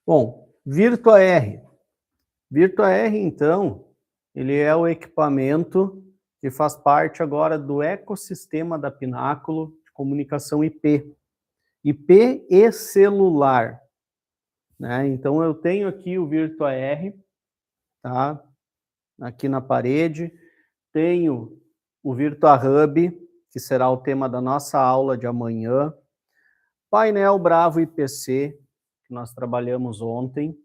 Bom, VirtuaR. VirtuaR, então, ele é o equipamento que faz parte agora do ecossistema da Pináculo de comunicação IP. IP e celular, né? Então, eu tenho aqui o VirtuaR, tá? Aqui na parede. Tenho o VirtuaHub, que será o tema da nossa aula de amanhã. Painel Bravo IPC, que nós trabalhamos ontem.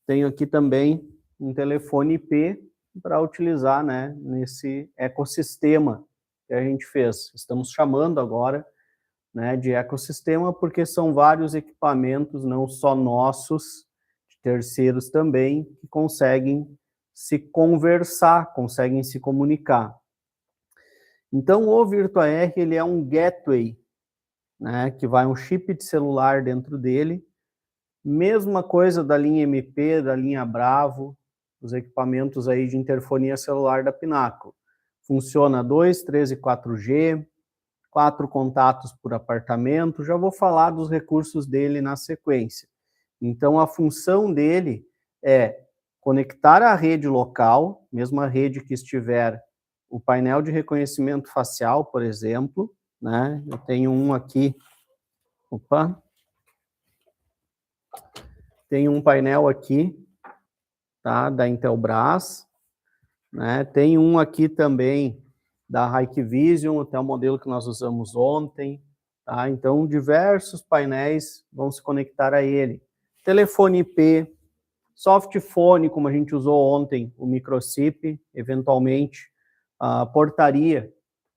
Tenho aqui também um telefone IP para utilizar, né, nesse ecossistema que a gente fez. Estamos chamando agora, né, de ecossistema porque são vários equipamentos, não só nossos, de terceiros também, que conseguem se conversar, conseguem se comunicar. Então, o VirtuaR, ele é um gateway, né, que vai um chip de celular dentro dele. Mesma coisa da linha MP, da linha Bravo, os equipamentos aí de interfonia celular da Pináculo. Funciona 2, 3 e 4G, 4 contatos por apartamento. Já vou falar dos recursos dele na sequência. Então, a função dele é conectar a rede local, mesmo a rede que estiver o painel de reconhecimento facial, por exemplo, né? Eu tenho um aqui, tenho um painel aqui, tá? Da Intelbras, né? Tem um aqui também da Hikvision, até o modelo que nós usamos ontem, tá? Então, diversos painéis vão se conectar a ele. Telefone IP, softphone, como a gente usou ontem, o microchip, eventualmente, a portaria,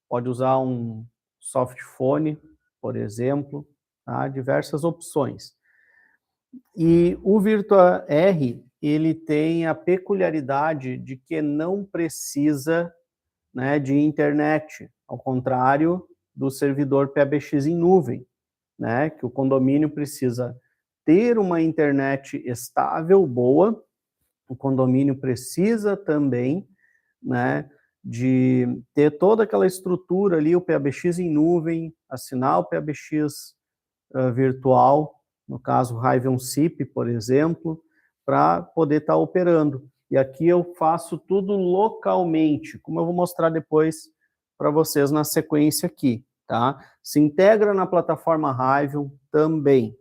pode usar um softphone, por exemplo, tá? Diversas opções. E o VirtuaR, ele tem a peculiaridade de que não precisa, né, de internet, ao contrário do servidor PBX em nuvem, né, que o condomínio precisa ter uma internet estável, boa, o condomínio precisa também, né, de ter toda aquela estrutura ali, o PBX em nuvem, assinar o PBX virtual, no caso Raven SIP, por exemplo, para poder estar operando. E aqui eu faço tudo localmente, como eu vou mostrar depois para vocês na sequência aqui, tá? Se integra na plataforma Raven também.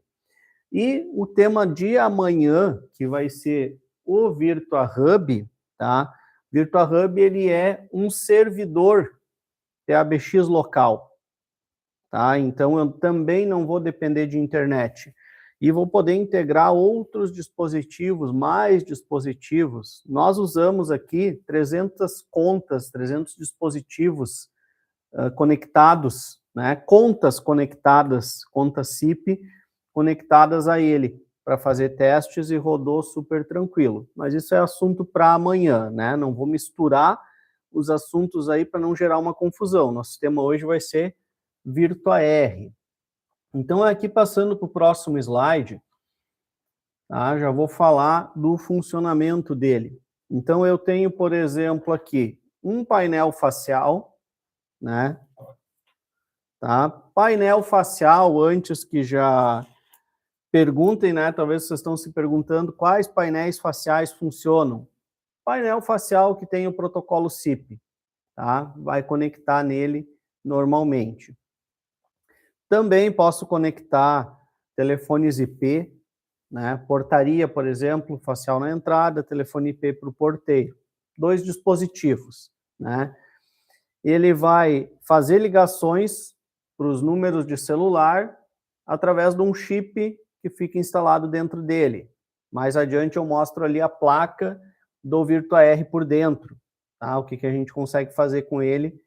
E o tema de amanhã, que vai ser o VirtuaHub, tá? VirtuaHub, ele é um servidor PABX local, tá? Então, eu também não vou depender de internet. E vou poder integrar outros dispositivos, mais dispositivos. Nós usamos aqui 300 contas, 300 dispositivos conectados, né? Contas conectadas, conta SIP, conectadas a ele, para fazer testes e rodou super tranquilo. Mas isso é assunto para amanhã, né? Não vou misturar os assuntos aí para não gerar uma confusão. Nosso tema hoje vai ser VirtuaR. Então, aqui passando para o próximo slide, tá? Já vou falar do funcionamento dele. Então, eu tenho, por exemplo, aqui um painel facial, né? Tá? Painel facial, antes que já perguntem, né? Talvez vocês estão se perguntando quais painéis faciais funcionam. Painel facial que tem o protocolo SIP, tá? Vai conectar nele normalmente. Também posso conectar telefones IP, né? Portaria, por exemplo, facial na entrada, telefone IP para o porteiro. 2 dispositivos, né? Ele vai fazer ligações para os números de celular através de um chip que fica instalado dentro dele. Mais adiante eu mostro ali a placa do VirtuaR por dentro, tá? O que a gente consegue fazer com ele,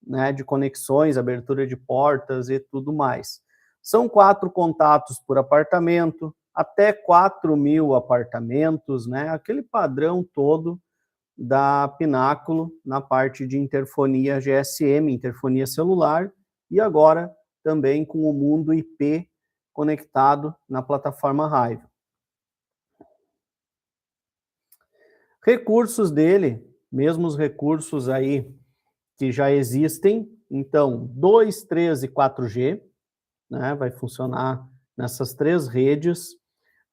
né, de conexões, abertura de portas e tudo mais. São 4 contatos por apartamento, até 4.000 apartamentos, né? Aquele padrão todo da Pináculo na parte de interfonia GSM, interfonia celular, e agora também com o mundo IP conectado na plataforma Raven. Recursos dele, mesmo os recursos aí que já existem, então 2, 3 e 4G, né, vai funcionar nessas 3 redes.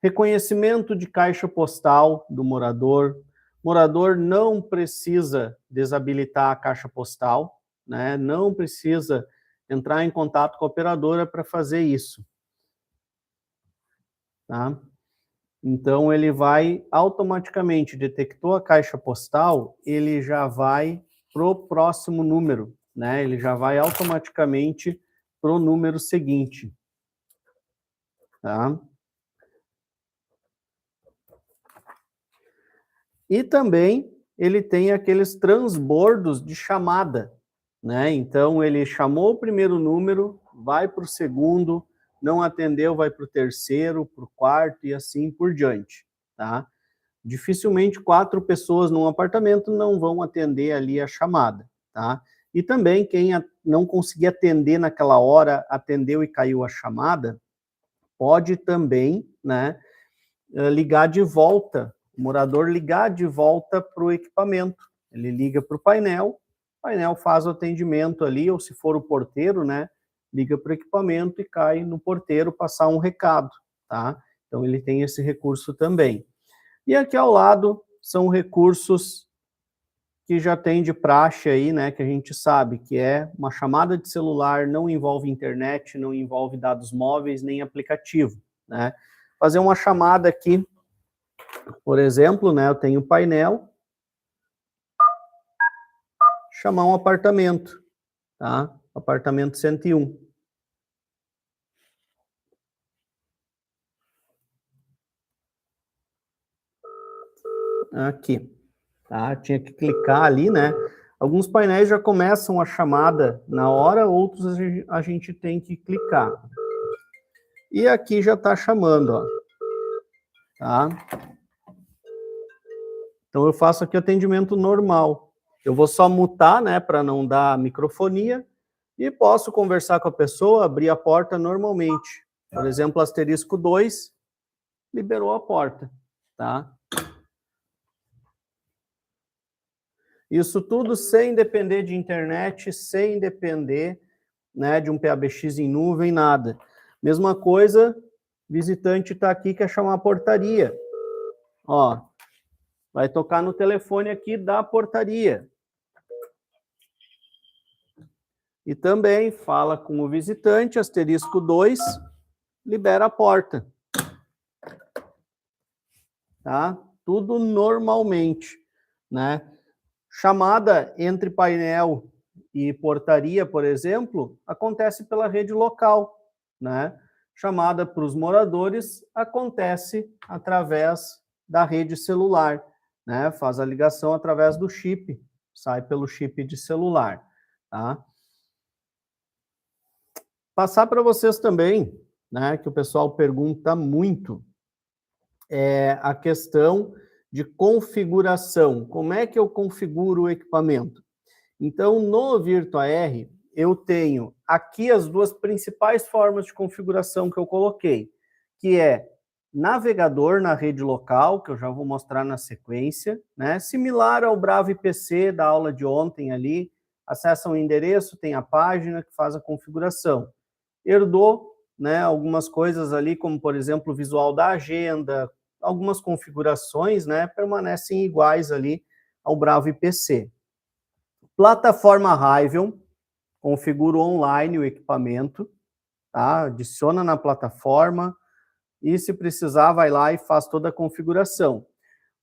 Reconhecimento de caixa postal do morador. O morador não precisa desabilitar a caixa postal, né? Não precisa entrar em contato com a operadora para fazer isso. Tá? Então, ele vai automaticamente, detectou a caixa postal, ele já vai para o próximo número, né? Ele já vai automaticamente para o número seguinte. Tá? E também ele tem aqueles transbordos de chamada, né? Então, ele chamou o primeiro número, vai para o segundo, não atendeu, vai para o terceiro, para o quarto e assim por diante, tá? Dificilmente 4 pessoas num apartamento não vão atender ali a chamada, tá? E também quem não conseguir atender naquela hora, atendeu e caiu a chamada, pode também, né, ligar de volta, o morador ligar de volta para o equipamento. Ele liga para o painel faz o atendimento ali, ou se for o porteiro, né, liga para o equipamento e cai no porteiro passar um recado, tá? Então ele tem esse recurso também. E aqui ao lado são recursos que já tem de praxe aí, né, que a gente sabe que é uma chamada de celular, não envolve internet, não envolve dados móveis, nem aplicativo, né? Fazer uma chamada aqui, por exemplo, né, eu tenho o painel, chamar um apartamento, tá? Apartamento 101. Aqui, tá? Tinha que clicar ali, né? Alguns painéis já começam a chamada na hora, outros a gente tem que clicar. E aqui já está chamando, ó. Tá? Então eu faço aqui atendimento normal. Eu vou só mutar, né, para não dar microfonia, e posso conversar com a pessoa, abrir a porta normalmente. Por exemplo, asterisco 2, liberou a porta, tá? Isso tudo sem depender de internet, sem depender, né, de um PABX em nuvem, nada. Mesma coisa, visitante está aqui, quer chamar a portaria. Ó, vai tocar no telefone aqui da portaria. E também fala com o visitante, asterisco 2, libera a porta. Tá? Tudo normalmente, né? Chamada entre painel e portaria, por exemplo, acontece pela rede local, né? Chamada para os moradores acontece através da rede celular, né? Faz a ligação através do chip, sai pelo chip de celular, tá? Passar para vocês também, né, que o pessoal pergunta muito, é a questão de configuração. Como é que eu configuro o equipamento? Então, no VirtuaR, eu tenho aqui as duas principais formas de configuração que eu coloquei, que é navegador na rede local, que eu já vou mostrar na sequência, né? Similar ao Bravo IPC da aula de ontem ali, acessa o endereço, tem a página que faz a configuração. Herdou, né, algumas coisas ali, como, por exemplo, o visual da agenda, algumas configurações, né, permanecem iguais ali ao Bravo IPC. Plataforma Rivion, configuro online o equipamento, tá? Adiciona na plataforma e, se precisar, vai lá e faz toda a configuração.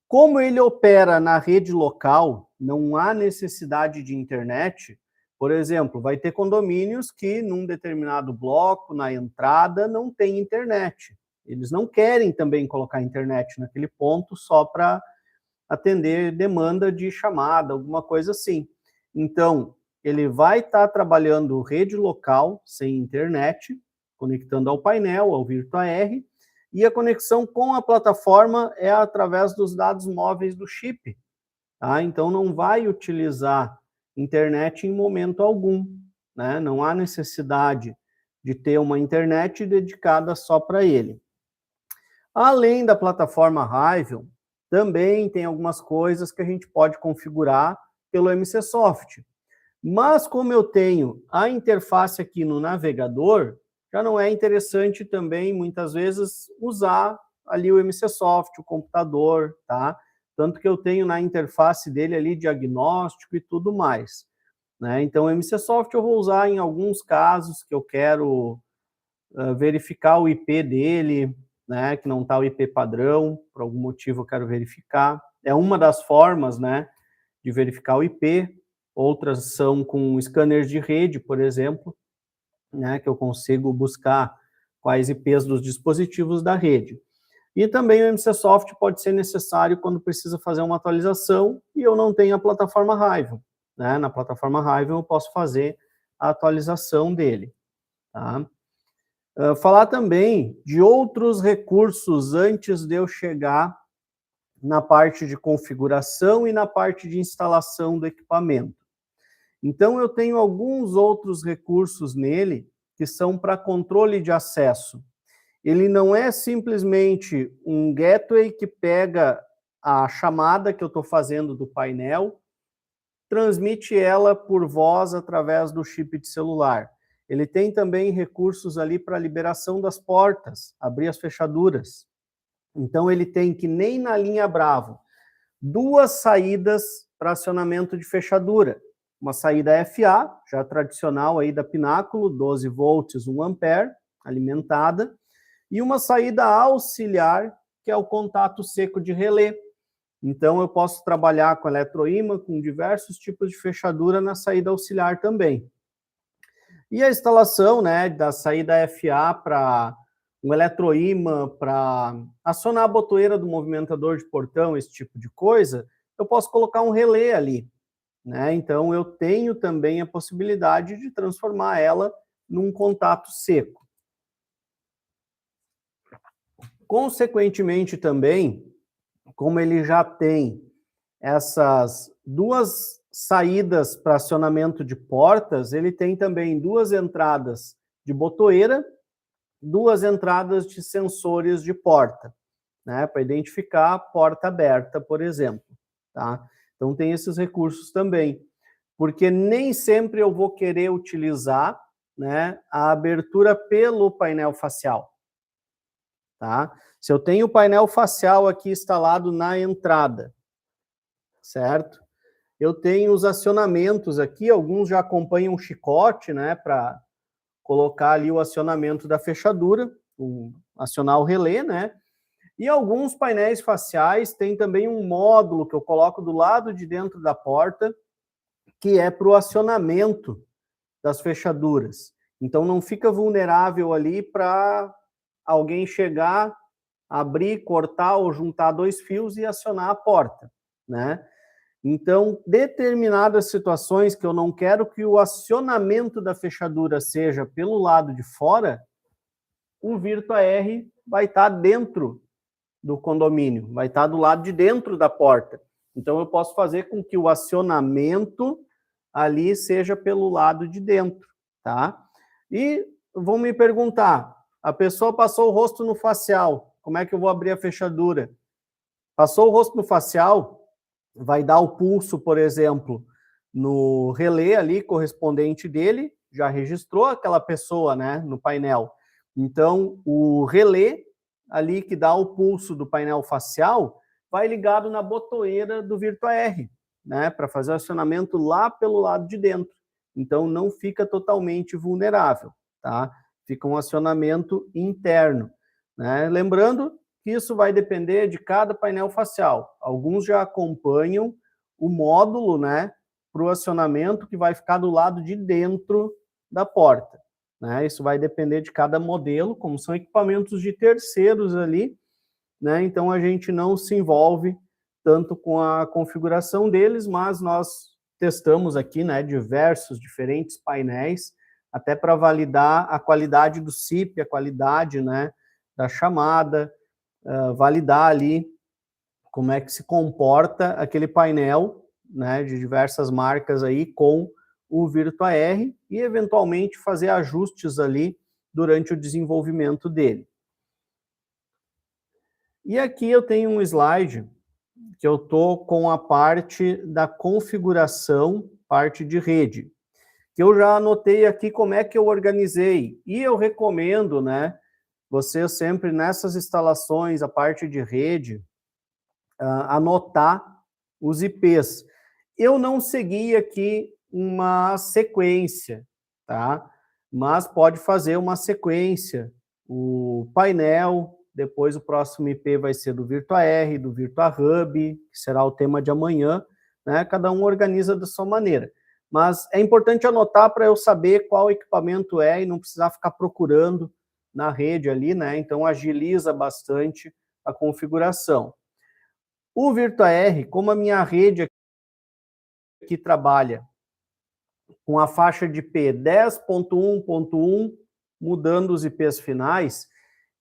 Como ele opera na rede local, não há necessidade de internet. Por exemplo, vai ter condomínios que, num determinado bloco, na entrada, não tem internet. Eles não querem também colocar internet naquele ponto só para atender demanda de chamada, alguma coisa assim. Então, ele vai estar trabalhando rede local, sem internet, conectando ao painel, ao VirtuaR, e a conexão com a plataforma é através dos dados móveis do chip. Tá? Então, não vai utilizar internet em momento algum, né? Não há necessidade de ter uma internet dedicada só para ele. Além da plataforma Rivion, também tem algumas coisas que a gente pode configurar pelo MCsoft. Mas como eu tenho a interface aqui no navegador, já não é interessante também, muitas vezes, usar ali o MCSoft, o computador, tá? Tanto que eu tenho na interface dele ali diagnóstico e tudo mais, né? Então, o MCSoft eu vou usar em alguns casos que eu quero verificar o IP dele, né? Que não está o IP padrão, por algum motivo eu quero verificar. É uma das formas, né? De verificar o IP. Outras são com scanners de rede, por exemplo, né? Que eu consigo buscar quais IPs dos dispositivos da rede. E também o MCSoft pode ser necessário quando precisa fazer uma atualização e eu não tenho a plataforma Raven, né? Na plataforma Raven eu posso fazer a atualização dele, tá? Falar também de outros recursos antes de eu chegar na parte de configuração e na parte de instalação do equipamento. Então, eu tenho alguns outros recursos nele que são para controle de acesso. Ele não é simplesmente um gateway que pega a chamada que eu estou fazendo do painel, transmite ela por voz através do chip de celular. Ele tem também recursos ali para liberação das portas, abrir as fechaduras. Então, ele tem, que nem na linha Bravo, 2 saídas para acionamento de fechadura. Uma saída FA, já tradicional aí da Pináculo, 12 volts, 1 ampere, alimentada, e uma saída auxiliar, que é o contato seco de relé. Então, eu posso trabalhar com eletroímã, com diversos tipos de fechadura na saída auxiliar também. E a instalação, né, da saída FA para um eletroímã, para acionar a botoeira do movimentador de portão, esse tipo de coisa, eu posso colocar um relé ali, né? Então, eu tenho também a possibilidade de transformar ela num contato seco. Consequentemente também, como ele já tem essas 2 saídas para acionamento de portas, ele tem também 2 entradas de botoeira, 2 entradas de sensores de porta, né, para identificar a porta aberta, por exemplo, tá? Então tem esses recursos também, porque nem sempre eu vou querer utilizar, né, a abertura pelo painel facial, tá? Se eu tenho o painel facial aqui instalado na entrada, certo? Eu tenho os acionamentos aqui, alguns já acompanham um chicote, né, para colocar ali o acionamento da fechadura, acionar o relé, né? E alguns painéis faciais têm também um módulo que eu coloco do lado de dentro da porta, que é para o acionamento das fechaduras. Então, não fica vulnerável ali para alguém chegar, abrir, cortar ou juntar 2 fios e acionar a porta, né? Então, determinadas situações que eu não quero que o acionamento da fechadura seja pelo lado de fora, o VirtuaR vai estar dentro do condomínio, vai estar do lado de dentro da porta. Então, eu posso fazer com que o acionamento ali seja pelo lado de dentro, tá? E vão me perguntar, a pessoa passou o rosto no facial, como é que eu vou abrir a fechadura? Passou o rosto no facial, vai dar o pulso, por exemplo, no relé ali correspondente dele, já registrou aquela pessoa, né, no painel. Então, o relé ali que dá o pulso do painel facial vai ligado na botoeira do VirtuaR, né, para fazer o acionamento lá pelo lado de dentro. Então, não fica totalmente vulnerável, tá? Fica um acionamento interno, né? Lembrando que isso vai depender de cada painel facial. Alguns já acompanham o módulo, né, para o acionamento que vai ficar do lado de dentro da porta, né? Isso vai depender de cada modelo, como são equipamentos de terceiros ali, né? Então a gente não se envolve tanto com a configuração deles, mas nós testamos aqui, né, diversos diferentes painéis, até para validar a qualidade do SIP, a qualidade, né, da chamada, validar ali como é que se comporta aquele painel, né, de diversas marcas aí com o VirtuaR e eventualmente fazer ajustes ali durante o desenvolvimento dele. E aqui eu tenho um slide que eu estou com a parte da configuração, parte de rede, que eu já anotei aqui como é que eu organizei, e eu recomendo, né, você sempre nessas instalações, a parte de rede, anotar os IPs. Eu não segui aqui uma sequência, tá? Mas pode fazer uma sequência. O painel, depois o próximo IP vai ser do VirtuaR, do VirtuaHub, que será o tema de amanhã, né? Cada um organiza da sua maneira. Mas é importante anotar para eu saber qual equipamento é e não precisar ficar procurando na rede ali, né? Então agiliza bastante a configuração. O VirtuaR, como a minha rede aqui trabalha com a faixa de IP 10.1.1, mudando os IPs finais,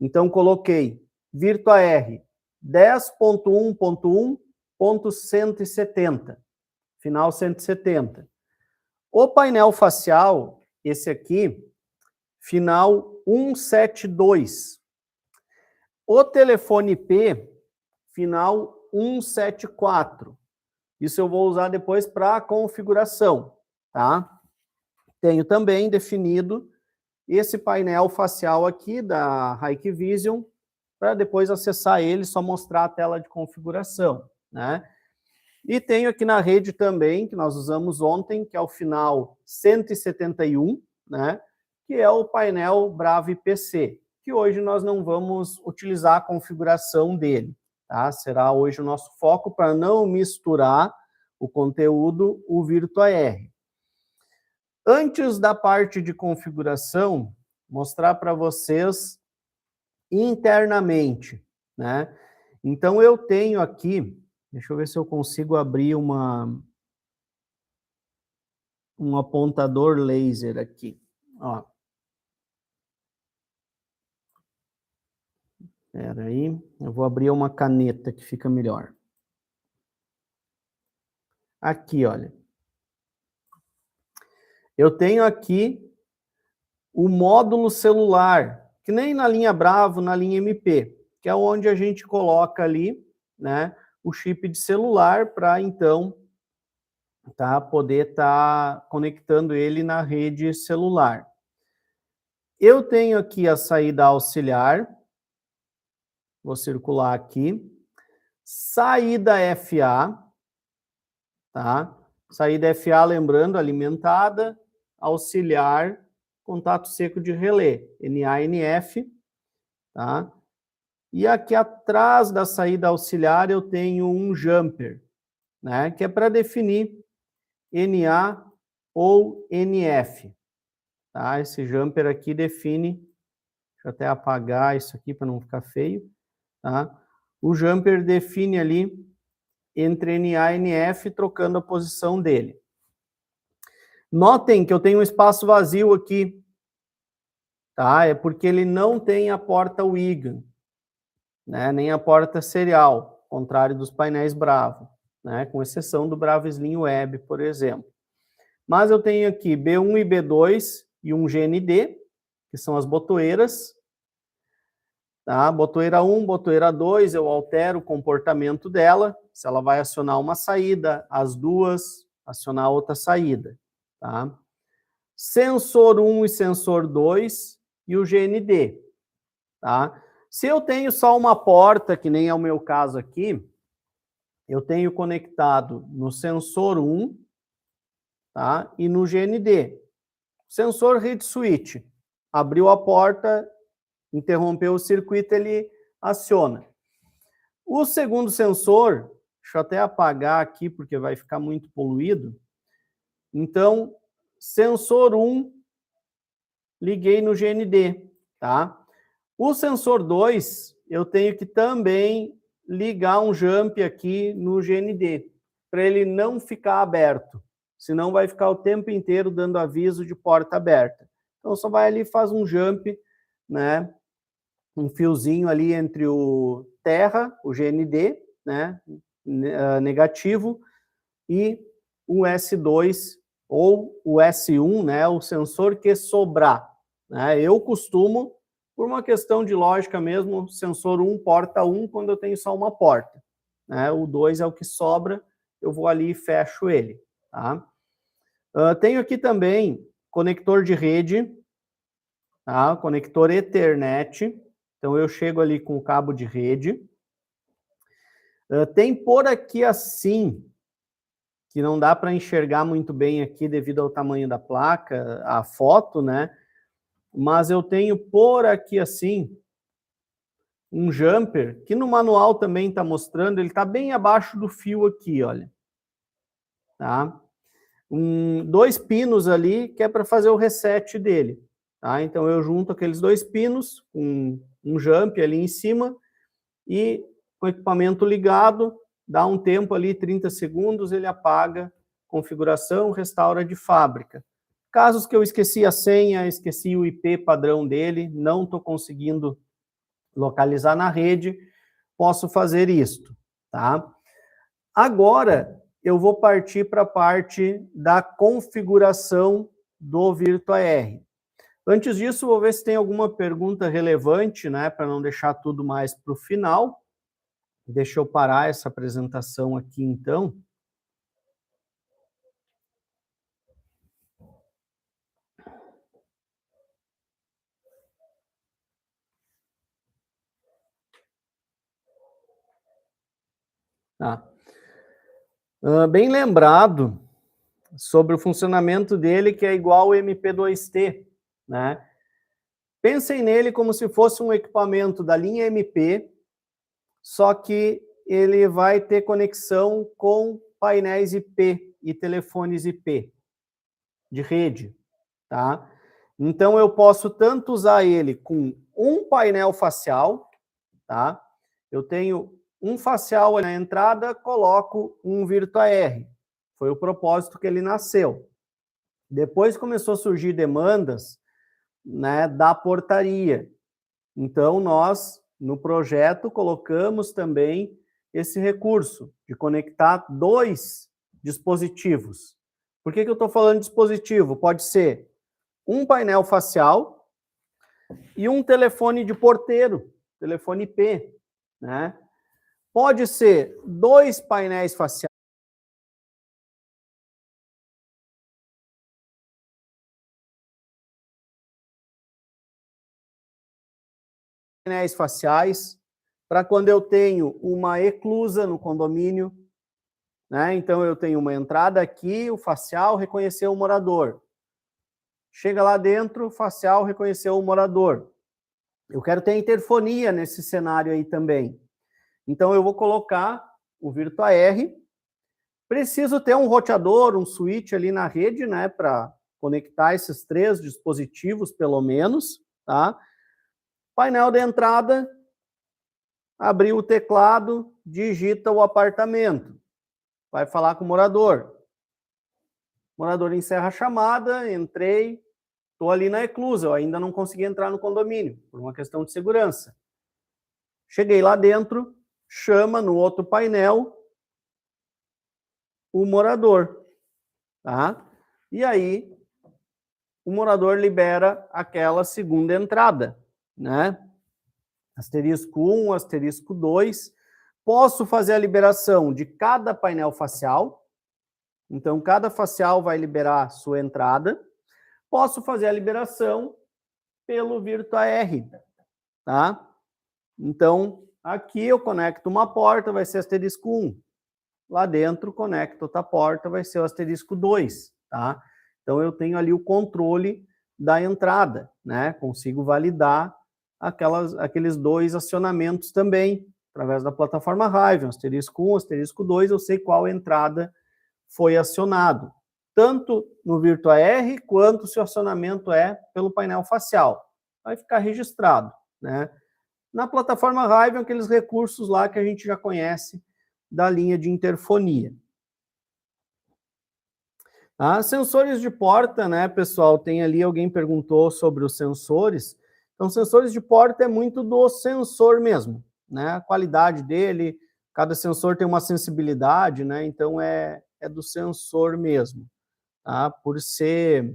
então coloquei VirtuaR 10.1.1.170, final 170. O painel facial, esse aqui, final 172. O telefone IP, final 174. Isso eu vou usar depois para configuração, tá? Tenho também definido esse painel facial aqui da Hikvision, para depois acessar ele, só mostrar a tela de configuração, né? E tenho aqui na rede também, que nós usamos ontem, que é o final 171, né? Que é o painel Bravo IPC, que hoje nós não vamos utilizar a configuração dele, tá? Será hoje o nosso foco para não misturar o conteúdo, o VirtuaR. Antes da parte de configuração, mostrar para vocês internamente, né? Então eu tenho aqui, deixa eu ver se eu consigo abrir um apontador laser aqui, ó. Espera aí, eu vou abrir uma caneta que fica melhor. Aqui, olha. Eu tenho aqui o módulo celular, que nem na linha Bravo, na linha MP, que é onde a gente coloca ali, né, o chip de celular para, então, poder estar conectando ele na rede celular. Eu tenho aqui a saída auxiliar, vou circular aqui, saída FA, tá? Saída FA, lembrando, alimentada, auxiliar, contato seco de relé, NA/NF, tá? E aqui atrás da saída auxiliar eu tenho um jumper, né? Que é para definir NA ou NF, tá? Esse jumper aqui define, deixa eu até apagar isso aqui para não ficar feio, tá? O jumper define ali entre NA e NF, trocando a posição dele. Notem que eu tenho um espaço vazio aqui, tá? É porque ele não tem a porta WIGA, né? Nem a porta serial, contrário dos painéis Bravo, né? Com exceção do Bravo Slim Web, por exemplo. Mas eu tenho aqui B1 e B2 e um GND, que são as botoeiras, tá? Botoeira 1, botoeira 2, eu altero o comportamento dela, se ela vai acionar uma saída, as duas, acionar outra saída, tá? Sensor 1 e sensor 2 e o GND, tá? Se eu tenho só uma porta, que nem é o meu caso aqui, eu tenho conectado no sensor 1, tá? E no GND. Sensor read switch, abriu a porta, interrompeu o circuito, ele aciona. O segundo sensor, deixa eu até apagar aqui, porque vai ficar muito poluído. Então, sensor 1, liguei no GND, tá? O sensor 2, eu tenho que também ligar um jump aqui no GND, para ele não ficar aberto, senão vai ficar o tempo inteiro dando aviso de porta aberta. Então, só vai ali e faz um jump, né? Um fiozinho ali entre o terra, o GND, né? Negativo, e o S2 ou o S1, né? O sensor que sobrar, né? Eu costumo, por uma questão de lógica mesmo, sensor 1, porta 1, quando eu tenho só uma porta, né? O 2 é o que sobra, eu vou ali e fecho ele, tá? Tenho aqui também conector de rede, tá? Conector Ethernet, Então, eu chego ali com o cabo de rede. Tem por aqui assim, que não dá para enxergar muito bem aqui devido ao tamanho da placa, a foto, né? Mas eu tenho por aqui assim, um jumper, que no manual também está mostrando, ele está bem abaixo do fio aqui, olha. Tá? 2 pinos ali, que é para fazer o reset dele. Tá? Então, eu junto aqueles 2 pinos, um jump ali em cima, e com o equipamento ligado, dá um tempo ali, 30 segundos, ele apaga, configuração, restaura de fábrica. Casos que eu esqueci a senha, esqueci o IP padrão dele, não estou conseguindo localizar na rede, posso fazer isto, tá? Agora, eu vou partir para a parte da configuração do VirtuaR. Antes disso, vou ver se tem alguma pergunta relevante, né, para não deixar tudo mais para o final. Deixa eu parar essa apresentação aqui, então. Tá. Bem lembrado sobre o funcionamento dele, que é igual ao MP2T, né? Pensem nele como se fosse um equipamento da linha MP, só que ele vai ter conexão com painéis IP e telefones IP de rede, tá? Então, eu posso tanto usar ele com um painel facial, tá? Eu tenho um facial na entrada, coloco um VirtuaR. Foi o propósito que ele nasceu. Depois começou a surgir demandas, né, da portaria. Então, nós, no projeto, colocamos também esse recurso de conectar 2 dispositivos. Por que eu estou falando de dispositivo? Pode ser um painel facial e um telefone de porteiro, telefone IP, né? Pode ser 2 painéis faciais, para quando eu tenho uma eclusa no condomínio, né? Então, eu tenho uma entrada aqui, o facial reconheceu o morador. Chega lá dentro, o facial reconheceu o morador. Eu quero ter interfonia nesse cenário aí também. Então, eu vou colocar o VirtuaR. Preciso ter um roteador, um switch ali na rede, né, para conectar esses 3 dispositivos, pelo menos, tá? Painel de entrada, abrir o teclado, digita o apartamento. Vai falar com o morador. O morador encerra a chamada, entrei, estou ali na eclusa, eu ainda não consegui entrar no condomínio, por uma questão de segurança. Cheguei lá dentro, chama no outro painel o morador, tá? E aí, o morador libera aquela segunda entrada, né? Asterisco 1, asterisco 2. Posso fazer a liberação de cada painel facial. Então, cada facial vai liberar sua entrada. Posso fazer a liberação pelo VirtuaR, tá? Então, aqui eu conecto uma porta, vai ser asterisco 1. Lá dentro, conecto outra porta, vai ser o asterisco 2, tá? Então, eu tenho ali o controle da entrada, né? Consigo validar aqueles 2 acionamentos também, através da plataforma Hive, asterisco 1, asterisco 2, eu sei qual entrada foi acionado, tanto no VirtuaR, quanto se o acionamento é pelo painel facial. Vai ficar registrado, né? Na plataforma Hive, aqueles recursos lá que a gente já conhece da linha de interfonia. Sensores de porta, né, pessoal? Tem ali, alguém perguntou sobre os sensores. Então, sensores de porta é muito do sensor mesmo, né? A qualidade dele, cada sensor tem uma sensibilidade, né? Então, é do sensor mesmo, tá? Por ser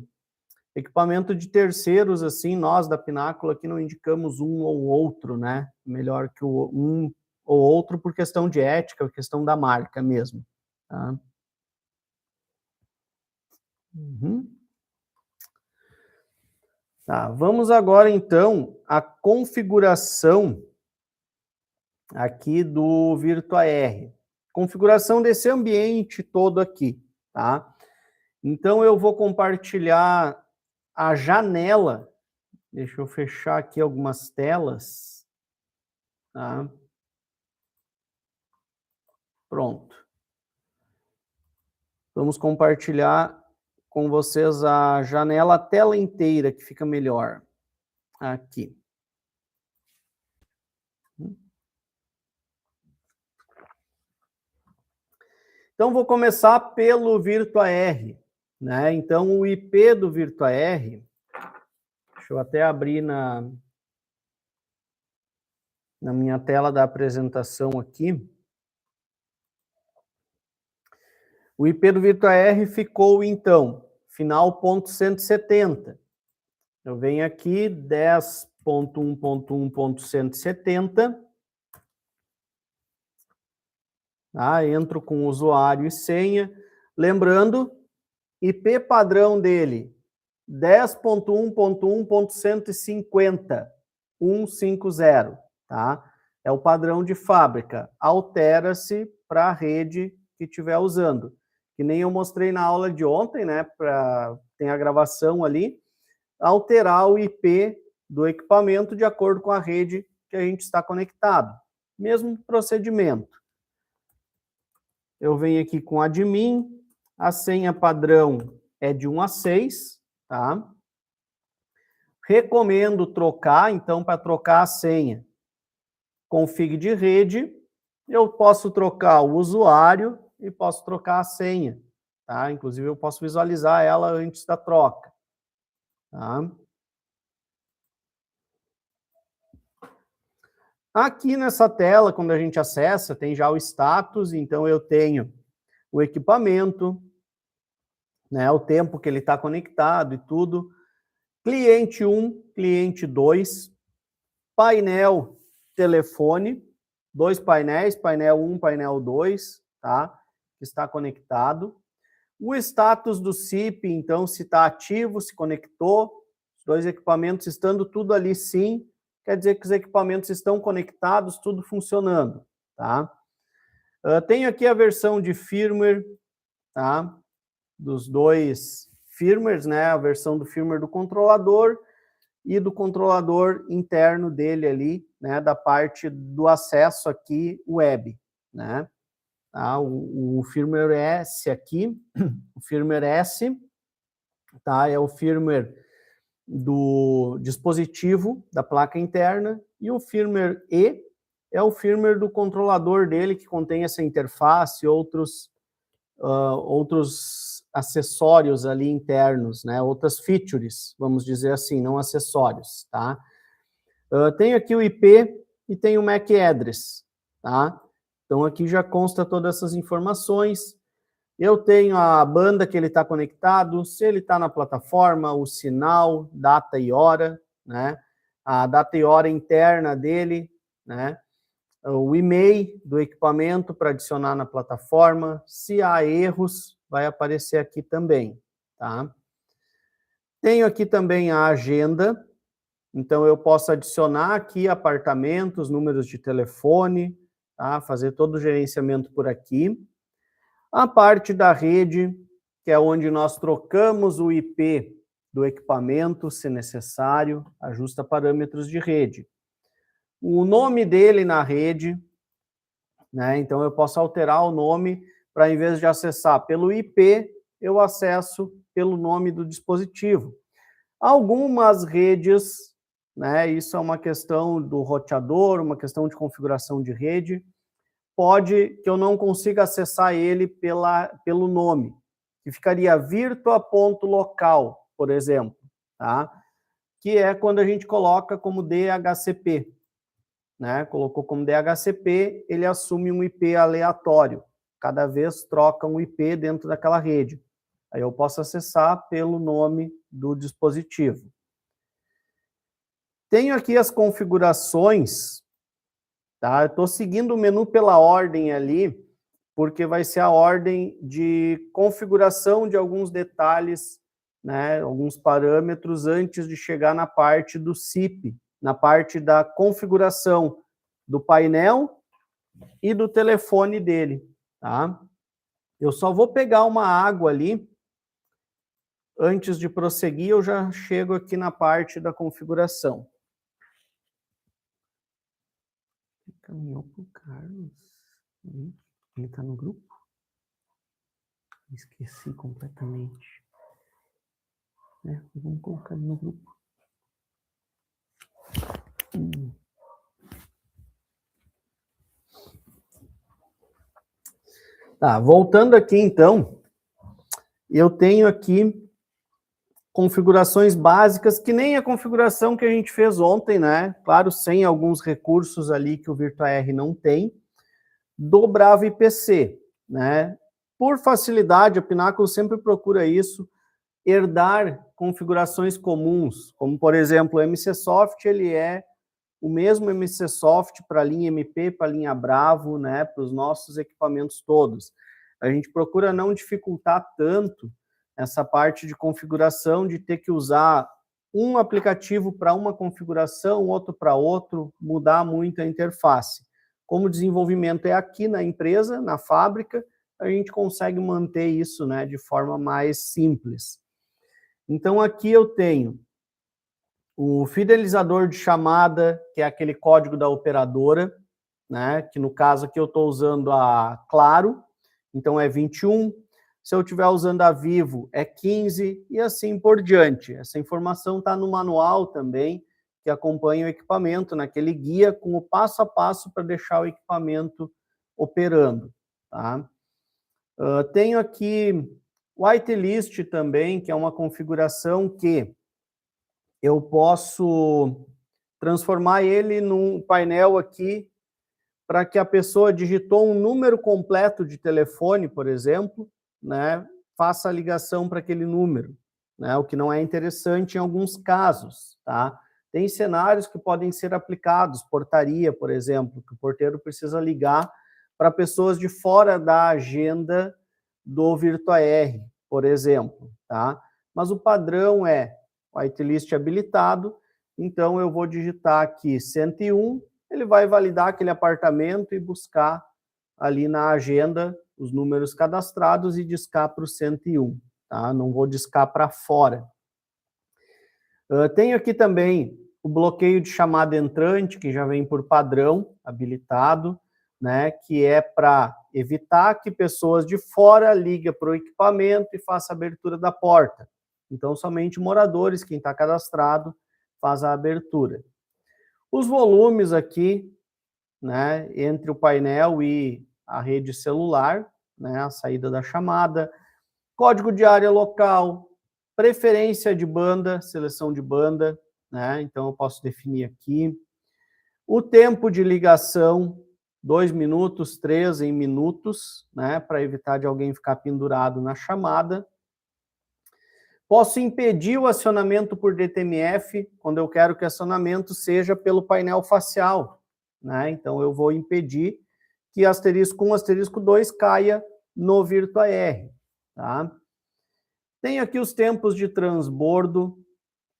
equipamento de terceiros, assim, nós da Pináculo aqui não indicamos um ou outro, né? Melhor que um ou outro por questão de ética, por questão da marca mesmo, tá? Uhum. Tá, vamos agora, então, à configuração aqui do VirtuaR. Configuração desse ambiente todo aqui, tá? Então, eu vou compartilhar a janela. Deixa eu fechar aqui algumas telas, tá? Pronto. Vamos compartilhar com vocês a janela, a tela inteira, que fica melhor. Aqui. Então, vou começar pelo VirtuaR, né? Então, o IP do VirtuaR, deixa eu até abrir na minha tela da apresentação aqui. O IP do VirtuaR ficou, então, final .170. Eu venho aqui, 10.1.1.170. Tá? Entro com usuário e senha. Lembrando, IP padrão dele, 10.1.1.150. 150, tá? É o padrão de fábrica. Altera-se para a rede que estiver usando. Que nem eu mostrei na aula de ontem, né? Tem a gravação ali. Alterar o IP do equipamento de acordo com a rede que a gente está conectado. Mesmo procedimento. Eu venho aqui com admin, a senha padrão é de 1 a 6, tá? Recomendo trocar, então, para trocar a senha, config de rede, eu posso trocar o usuário e posso trocar a senha, tá? Inclusive, eu posso visualizar ela antes da troca, tá? Aqui nessa tela, quando a gente acessa, tem já o status, então eu tenho o equipamento, né, o tempo que ele está conectado e tudo, cliente 1, cliente 2, painel, telefone, 2 painéis, painel 1, painel 2, tá? Está conectado. O status do SIP, então, se está ativo, se conectou, os 2 equipamentos estando tudo ali sim, quer dizer que os equipamentos estão conectados, tudo funcionando, tá? Tenho aqui a versão de firmware, tá? Dos 2 firmwares, né? A versão do firmware do controlador e do controlador interno dele ali, né? Da parte do acesso aqui web, né? Tá? O firmware S aqui, o firmware S, tá? É o firmware do dispositivo, da placa interna, e o firmware E é o firmware do controlador dele, que contém essa interface e outros acessórios ali internos, né? Outras features, vamos dizer assim, não acessórios, tá? Tenho aqui o IP e tenho o MAC address, tá? Então, aqui já consta todas essas informações. Eu tenho a banda que ele está conectado, se ele está na plataforma, o sinal, data e hora, né? A data e hora interna dele, né? O e-mail do equipamento para adicionar na plataforma. Se há erros, vai aparecer aqui também, tá? Tenho aqui também a agenda, então eu posso adicionar aqui apartamentos, números de telefone, tá? Fazer todo o gerenciamento por aqui. A parte da rede, que é onde nós trocamos o IP do equipamento, se necessário, ajusta parâmetros de rede. O nome dele na rede, né? Então eu posso alterar o nome para, em vez de acessar pelo IP, eu acesso pelo nome do dispositivo. Algumas redes, né? Isso é uma questão do roteador, uma questão de configuração de rede, pode que eu não consiga acessar ele pelo nome, que ficaria virtua.local, por exemplo, tá? Que é quando a gente coloca como DHCP, né? Colocou como DHCP, ele assume um IP aleatório, cada vez troca um IP dentro daquela rede. Aí eu posso acessar pelo nome do dispositivo. Tenho aqui as configurações, tá? Eu estou seguindo o menu pela ordem ali, porque vai ser a ordem de configuração de alguns detalhes né, alguns parâmetros antes de chegar na parte do SIP, na parte da configuração do painel e do telefone dele, tá? Eu só vou pegar uma água ali. Antes de prosseguir, eu já chego aqui na parte da configuração. Caminhou para o Carlos. Ele está no grupo? Esqueci completamente. Vamos colocar ele no grupo. Tá, voltando aqui então, eu tenho aqui configurações básicas, que nem a configuração que a gente fez ontem, né? Claro, sem alguns recursos ali que o VirtuaR não tem, do Bravo IPC, né? Por facilidade, a Pináculo sempre procura isso, herdar configurações comuns, como, por exemplo, o MCsoft, ele é o mesmo MCsoft para a linha MP, para a linha Bravo, né? Para os nossos equipamentos todos. A gente procura não dificultar tanto essa parte de configuração, de ter que usar um aplicativo para uma configuração, outro para outro, mudar muito a interface. Como o desenvolvimento é aqui na empresa, na fábrica, a gente consegue manter isso, né, de forma mais simples. Então, aqui eu tenho o fidelizador de chamada, que é aquele código da operadora, né, que no caso aqui eu estou usando a Claro, então é 21. Se eu estiver usando a Vivo, é 15, e assim por diante. Essa informação está no manual também, que acompanha o equipamento, naquele guia com o passo a passo para deixar o equipamento operando, tá? Tenho aqui o whitelist também, que é uma configuração que eu posso transformar ele num painel aqui, para que a pessoa digitou um número completo de telefone, por exemplo, né, faça a ligação para aquele número, né, o que não é interessante em alguns casos, tá? Tem cenários que podem ser aplicados, portaria, por exemplo, que o porteiro precisa ligar para pessoas de fora da agenda do VirtuaR, por exemplo, tá? Mas o padrão é whitelist habilitado, então eu vou digitar aqui 101, ele vai validar aquele apartamento e buscar ali na agenda os números cadastrados e discar para o 101, tá? Não vou discar para fora. Tenho aqui também o bloqueio de chamada entrante, que já vem por padrão, habilitado, né? Que é para evitar que pessoas de fora liguem para o equipamento e façam a abertura da porta. Então, somente moradores, quem está cadastrado, faz a abertura. Os volumes aqui, né, entre o painel e a rede celular, né, a saída da chamada, código de área local, preferência de banda, seleção de banda, né, então eu posso definir aqui. O tempo de ligação, 2 minutos, 3 em minutos, né, para evitar de alguém ficar pendurado na chamada. Posso impedir o acionamento por DTMF, quando eu quero que o acionamento seja pelo painel facial, né? Então, eu vou impedir que asterisco 1, asterisco 2 caia no VirtuaR, tá? Tem aqui os tempos de transbordo,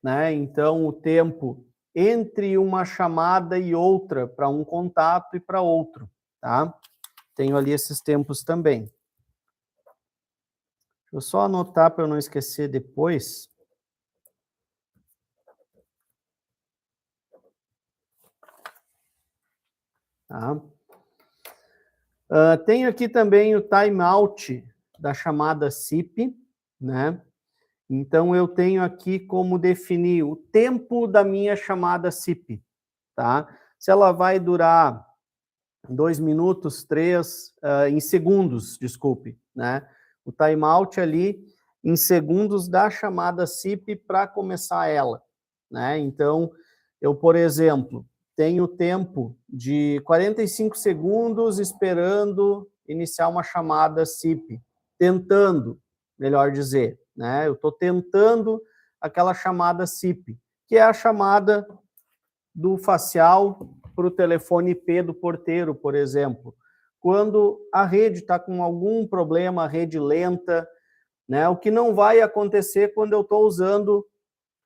né? Então, o tempo entre uma chamada e outra, para um contato e para outro, tá? Tenho ali esses tempos também. Deixa eu só anotar para eu não esquecer depois. Tá? Tenho aqui também o timeout da chamada SIP, né? Então, eu tenho aqui como definir o tempo da minha chamada SIP, tá? Se ela vai durar 2 minutos, 3, em segundos, desculpe, né? O timeout ali em segundos da chamada SIP para começar ela, né? Então, eu, por exemplo, tenho tempo de 45 segundos esperando iniciar uma chamada SIP, tentando, melhor dizer, né? Eu estou tentando aquela chamada SIP, que é a chamada do facial para o telefone IP do porteiro, por exemplo. Quando a rede está com algum problema, a rede lenta, né? O que não vai acontecer quando eu estou usando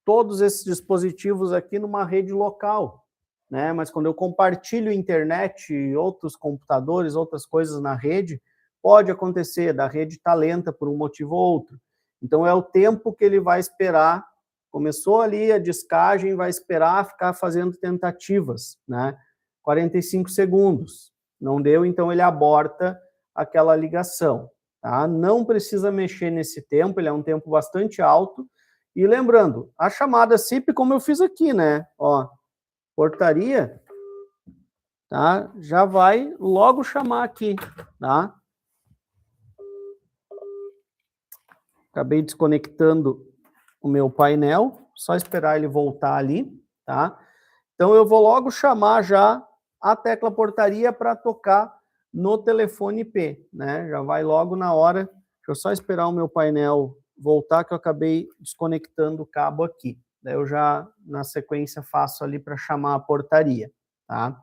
todos esses dispositivos aqui numa rede local, né? Mas quando eu compartilho internet e outros computadores, outras coisas na rede, pode acontecer da rede estar lenta por um motivo ou outro. Então é o tempo que ele vai esperar. Começou ali a descagem, vai esperar ficar fazendo tentativas, né? 45 segundos. Não deu, então ele aborta aquela ligação, tá? Não precisa mexer nesse tempo, ele é um tempo bastante alto. E lembrando, a chamada SIP, como eu fiz aqui, né? Ó, portaria, tá? Já vai logo chamar aqui, tá? Acabei desconectando o meu painel, só esperar ele voltar ali, tá? Então eu vou logo chamar já a tecla portaria para tocar no telefone IP, né? Já vai logo na hora. Deixa eu só esperar o meu painel voltar, que eu acabei desconectando o cabo aqui. Daí eu já, na sequência, faço ali para chamar a portaria, tá?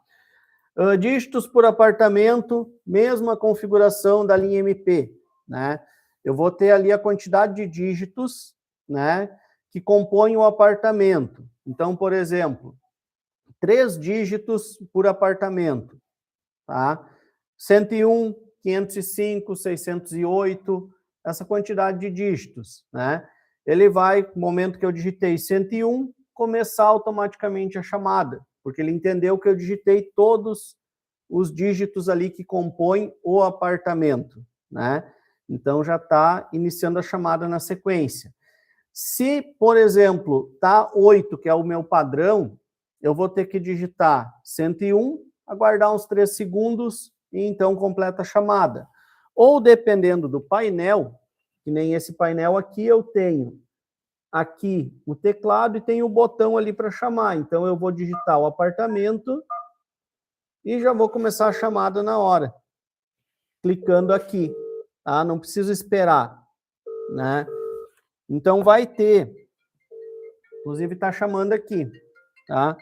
Dígitos por apartamento, mesma configuração da linha MP, né? Eu vou ter ali a quantidade de dígitos, né, que compõem o apartamento. Então, por exemplo, 3 dígitos por apartamento, tá? 101, 505, 608, essa quantidade de dígitos, né? Ele vai, no momento que eu digitei 101, começar automaticamente a chamada, porque ele entendeu que eu digitei todos os dígitos ali que compõem o apartamento, né? Então já está iniciando a chamada na sequência. Se, por exemplo, tá 8, que é o meu padrão, eu vou ter que digitar 101, aguardar uns 3 segundos e então completa a chamada. Ou dependendo do painel, que nem esse painel aqui, eu tenho aqui o teclado e tenho o botão ali para chamar. Então eu vou digitar o apartamento e já vou começar a chamada na hora, clicando aqui, tá? Não preciso esperar, né? Então vai ter, inclusive está chamando aqui, tá?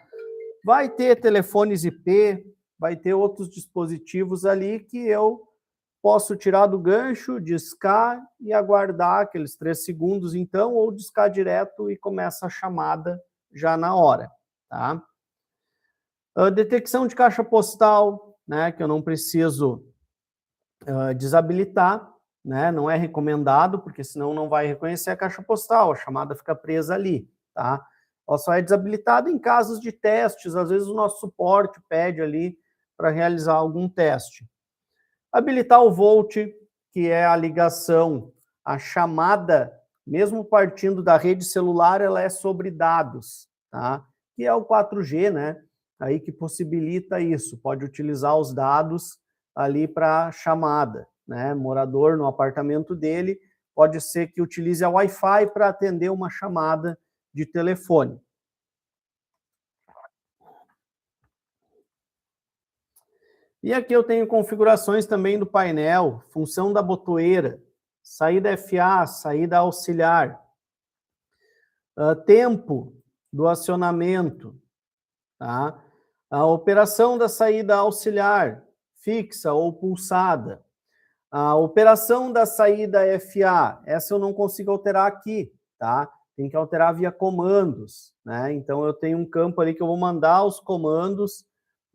Vai ter telefones IP, vai ter outros dispositivos ali que eu posso tirar do gancho, discar e aguardar aqueles 3 segundos, então, ou discar direto e começa a chamada já na hora, tá? Detecção de caixa postal, né, que eu não preciso desabilitar, né, não é recomendado, porque senão não vai reconhecer a caixa postal, a chamada fica presa ali, tá? Ela só é desabilitada em casos de testes, às vezes o nosso suporte pede ali para realizar algum teste. Habilitar o Volt, que é a ligação, a chamada, mesmo partindo da rede celular, ela é sobre dados, tá? Que é o 4G, né? Aí que possibilita isso, pode utilizar os dados ali para chamada, né? Morador no apartamento dele, pode ser que utilize a Wi-Fi para atender uma chamada de telefone. E aqui eu tenho configurações também do painel, função da botoeira, saída FA, saída auxiliar, tempo do acionamento, tá? A operação da saída auxiliar, fixa ou pulsada. A operação da saída FA, essa eu não consigo alterar aqui, tá? Tem que alterar via comandos, né? Então eu tenho um campo ali que eu vou mandar os comandos,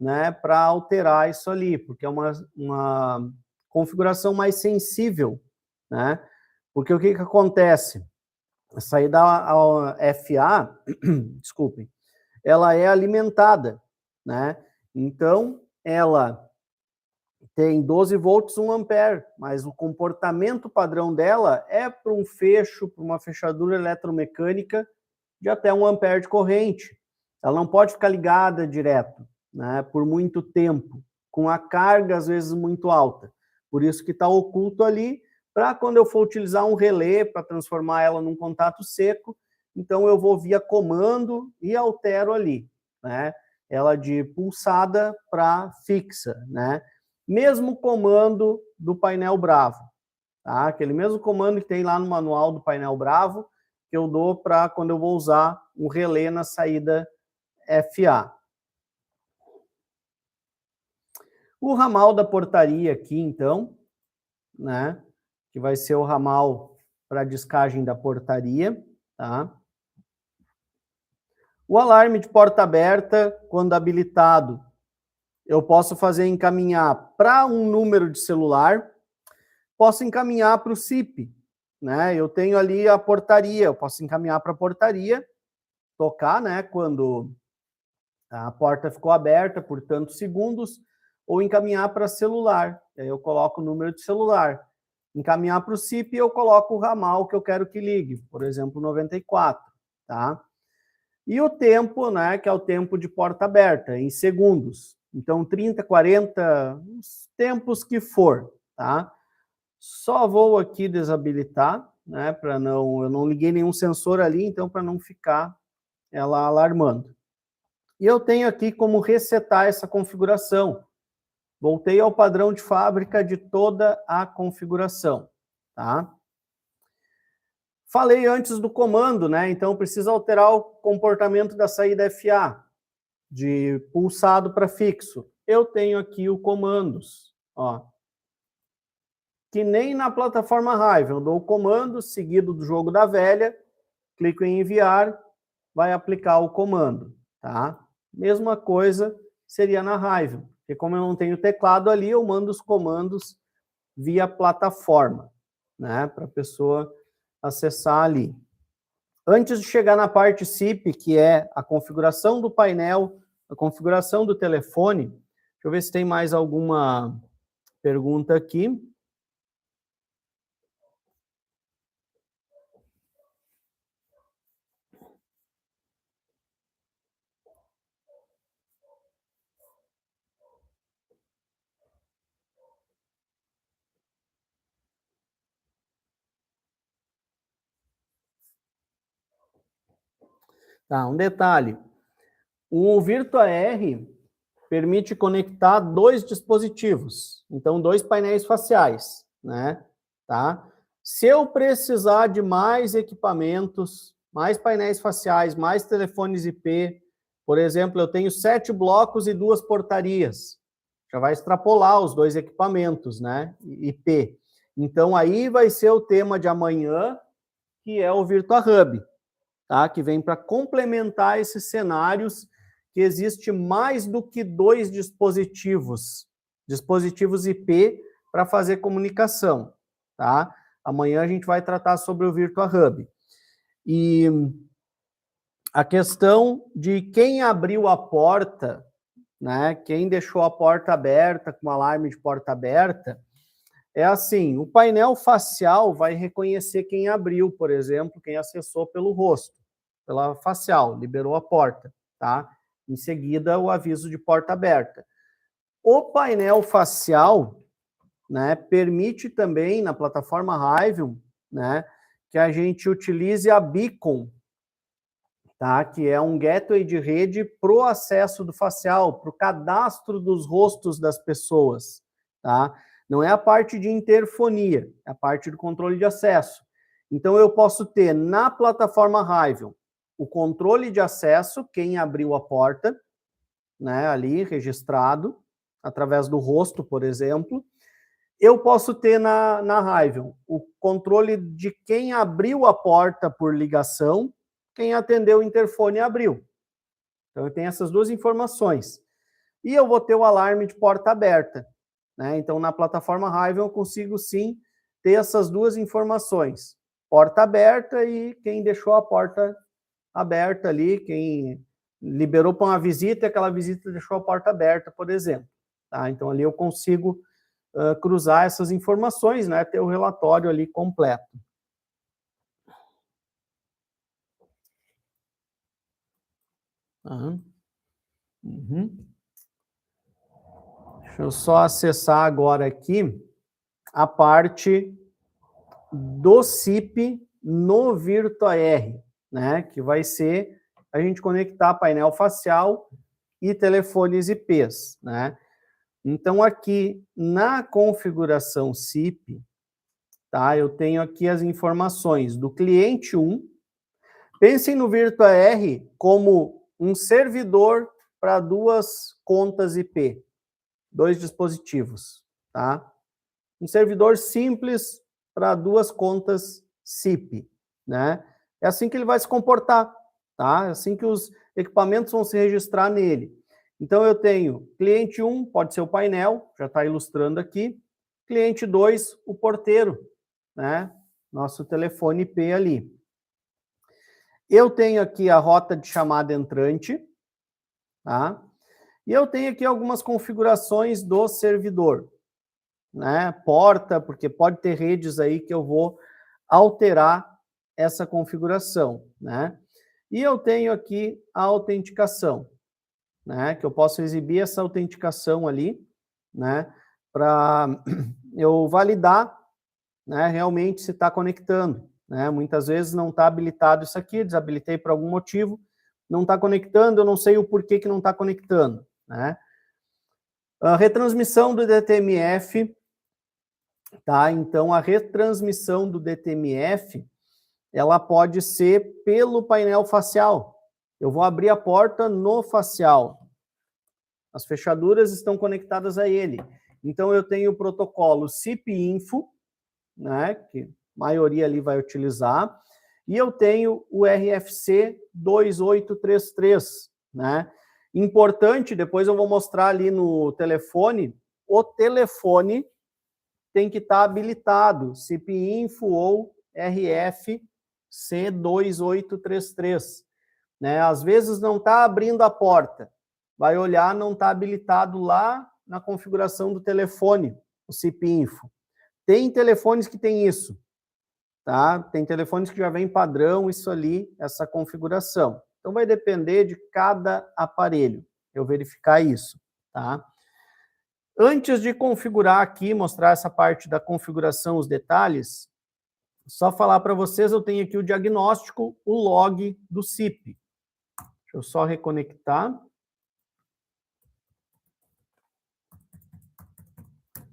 né, para alterar isso ali, porque é uma configuração mais sensível, né? Porque o que que acontece? A saída FA, desculpem, ela é alimentada, né? Então, ela tem 12 volts, 1 ampere, mas o comportamento padrão dela é para um fecho, para uma fechadura eletromecânica de até 1 ampere de corrente. Ela não pode ficar ligada direto, né, por muito tempo, com a carga às vezes muito alta. Por isso que está oculto ali, para quando eu for utilizar um relé para transformar ela num contato seco, então eu vou via comando e altero ali, né, ela de pulsada para fixa, né. Mesmo comando do painel Bravo, tá? Aquele mesmo comando que tem lá no manual do painel Bravo, que eu dou para quando eu vou usar um relé na saída FA. O ramal da portaria aqui, então, né, que vai ser o ramal para descagem da portaria, tá? O alarme de porta aberta, quando habilitado, eu posso fazer encaminhar para um número de celular, posso encaminhar para o CIP, né? Eu tenho ali a portaria, eu posso encaminhar para a portaria, tocar, né, quando a porta ficou aberta por tantos segundos, ou encaminhar para celular, aí eu coloco o número de celular. Encaminhar para o CIP, eu coloco o ramal que eu quero que ligue, por exemplo, 94, tá? E o tempo, né, que é o tempo de porta aberta, em segundos. Então, 30, 40, os tempos que for, tá? Só vou aqui desabilitar, né, para não, eu não liguei nenhum sensor ali, então para não ficar ela alarmando. E eu tenho aqui como resetar essa configuração. Voltei ao padrão de fábrica de toda a configuração, tá? Falei antes do comando, né? Então precisa alterar o comportamento da saída FA, de pulsado para fixo. Eu tenho aqui o comandos, ó. Que nem na plataforma Hive, eu dou o comando seguido do jogo da velha, clico em enviar, vai aplicar o comando, tá? Mesma coisa seria na Hive, porque como eu não tenho teclado ali, eu mando os comandos via plataforma, né? Para a pessoa acessar ali. Antes de chegar na parte CIP, que é a configuração do painel, a configuração do telefone, deixa eu ver se tem mais alguma pergunta aqui. Tá, um detalhe. O VirtuaR permite conectar 2 dispositivos, então 2 painéis faciais, né? Tá? Se eu precisar de mais equipamentos, mais painéis faciais, mais telefones IP, por exemplo, eu tenho 7 blocos e 2 portarias, já vai extrapolar os 2 equipamentos, né? IP. Então aí vai ser o tema de amanhã, que é o VirtuaHub, tá? Que vem para complementar esses cenários que existe mais do que 2 dispositivos IP para fazer comunicação, tá? Amanhã a gente vai tratar sobre o VirtuaHub. E a questão de quem abriu a porta, né? Quem deixou a porta aberta com alarme de porta aberta, é assim, o painel facial vai reconhecer quem abriu, por exemplo, quem acessou pelo rosto, pela facial, liberou a porta, tá? Em seguida, o aviso de porta aberta. O painel facial, né, permite também, na plataforma Hive, né, que a gente utilize a Beacon, tá? Que é um gateway de rede para o acesso do facial, para o cadastro dos rostos das pessoas, tá? Não é a parte de interfonia, é a parte do controle de acesso. Então, eu posso ter na plataforma Hive o controle de acesso, quem abriu a porta, né, ali registrado, através do rosto, por exemplo. Eu posso ter na Hive o controle de quem abriu a porta por ligação, quem atendeu o interfone abriu. Então, eu tenho essas 2 informações. E eu vou ter o alarme de porta aberta, né? Então, na plataforma Hive eu consigo, sim, ter essas 2 informações. Porta aberta e quem deixou a porta aberta ali, quem liberou para uma visita e aquela visita deixou a porta aberta, por exemplo. Tá? Então, ali eu consigo cruzar essas informações, né? Ter o relatório ali completo. Uhum. Deixa eu só acessar agora aqui a parte do CIP no VirtuaR, né? Que vai ser a gente conectar painel facial e telefones IPs, né? Então, aqui na configuração CIP, tá? Eu tenho aqui as informações do cliente 1. Pensem no VirtuaR como um servidor para 2 contas IP, 2 dispositivos, tá? Um servidor simples para 2 contas SIP, né? É assim que ele vai se comportar, tá? É assim que os equipamentos vão se registrar nele. Então, eu tenho cliente 1, pode ser o painel, já está ilustrando aqui. Cliente 2, o porteiro, né? Nosso telefone IP ali. Eu tenho aqui a rota de chamada entrante, tá? E eu tenho aqui algumas configurações do servidor, né? Porta, porque pode ter redes aí que eu vou alterar essa configuração, né? E eu tenho aqui a autenticação, né? Que eu posso exibir essa autenticação ali, né? Para eu validar, né? Realmente se está conectando, né? Muitas vezes não está habilitado isso aqui, desabilitei por algum motivo, não está conectando, eu não sei o porquê que não está conectando, né? A retransmissão do DTMF, tá? Então, a retransmissão do DTMF, ela pode ser pelo painel facial. Eu vou abrir a porta no facial. As fechaduras estão conectadas a ele. Então, eu tenho o protocolo SIP-Info, né, que a maioria ali vai utilizar, e eu tenho o RFC 2833, né? Importante, depois eu vou mostrar ali no telefone, o telefone tem que estar habilitado, SIP-Info ou RFC 2833, né? Às vezes não está abrindo a porta, vai olhar, não está habilitado lá na configuração do telefone, o SIP-Info. Tem telefones que tem isso, tá? Tem telefones que já vem padrão isso ali, essa configuração. Então, vai depender de cada aparelho, eu verificar isso, tá? Antes de configurar aqui, mostrar essa parte da configuração, os detalhes, só falar para vocês, eu tenho aqui o diagnóstico, o log do SIP. Deixa eu só reconectar.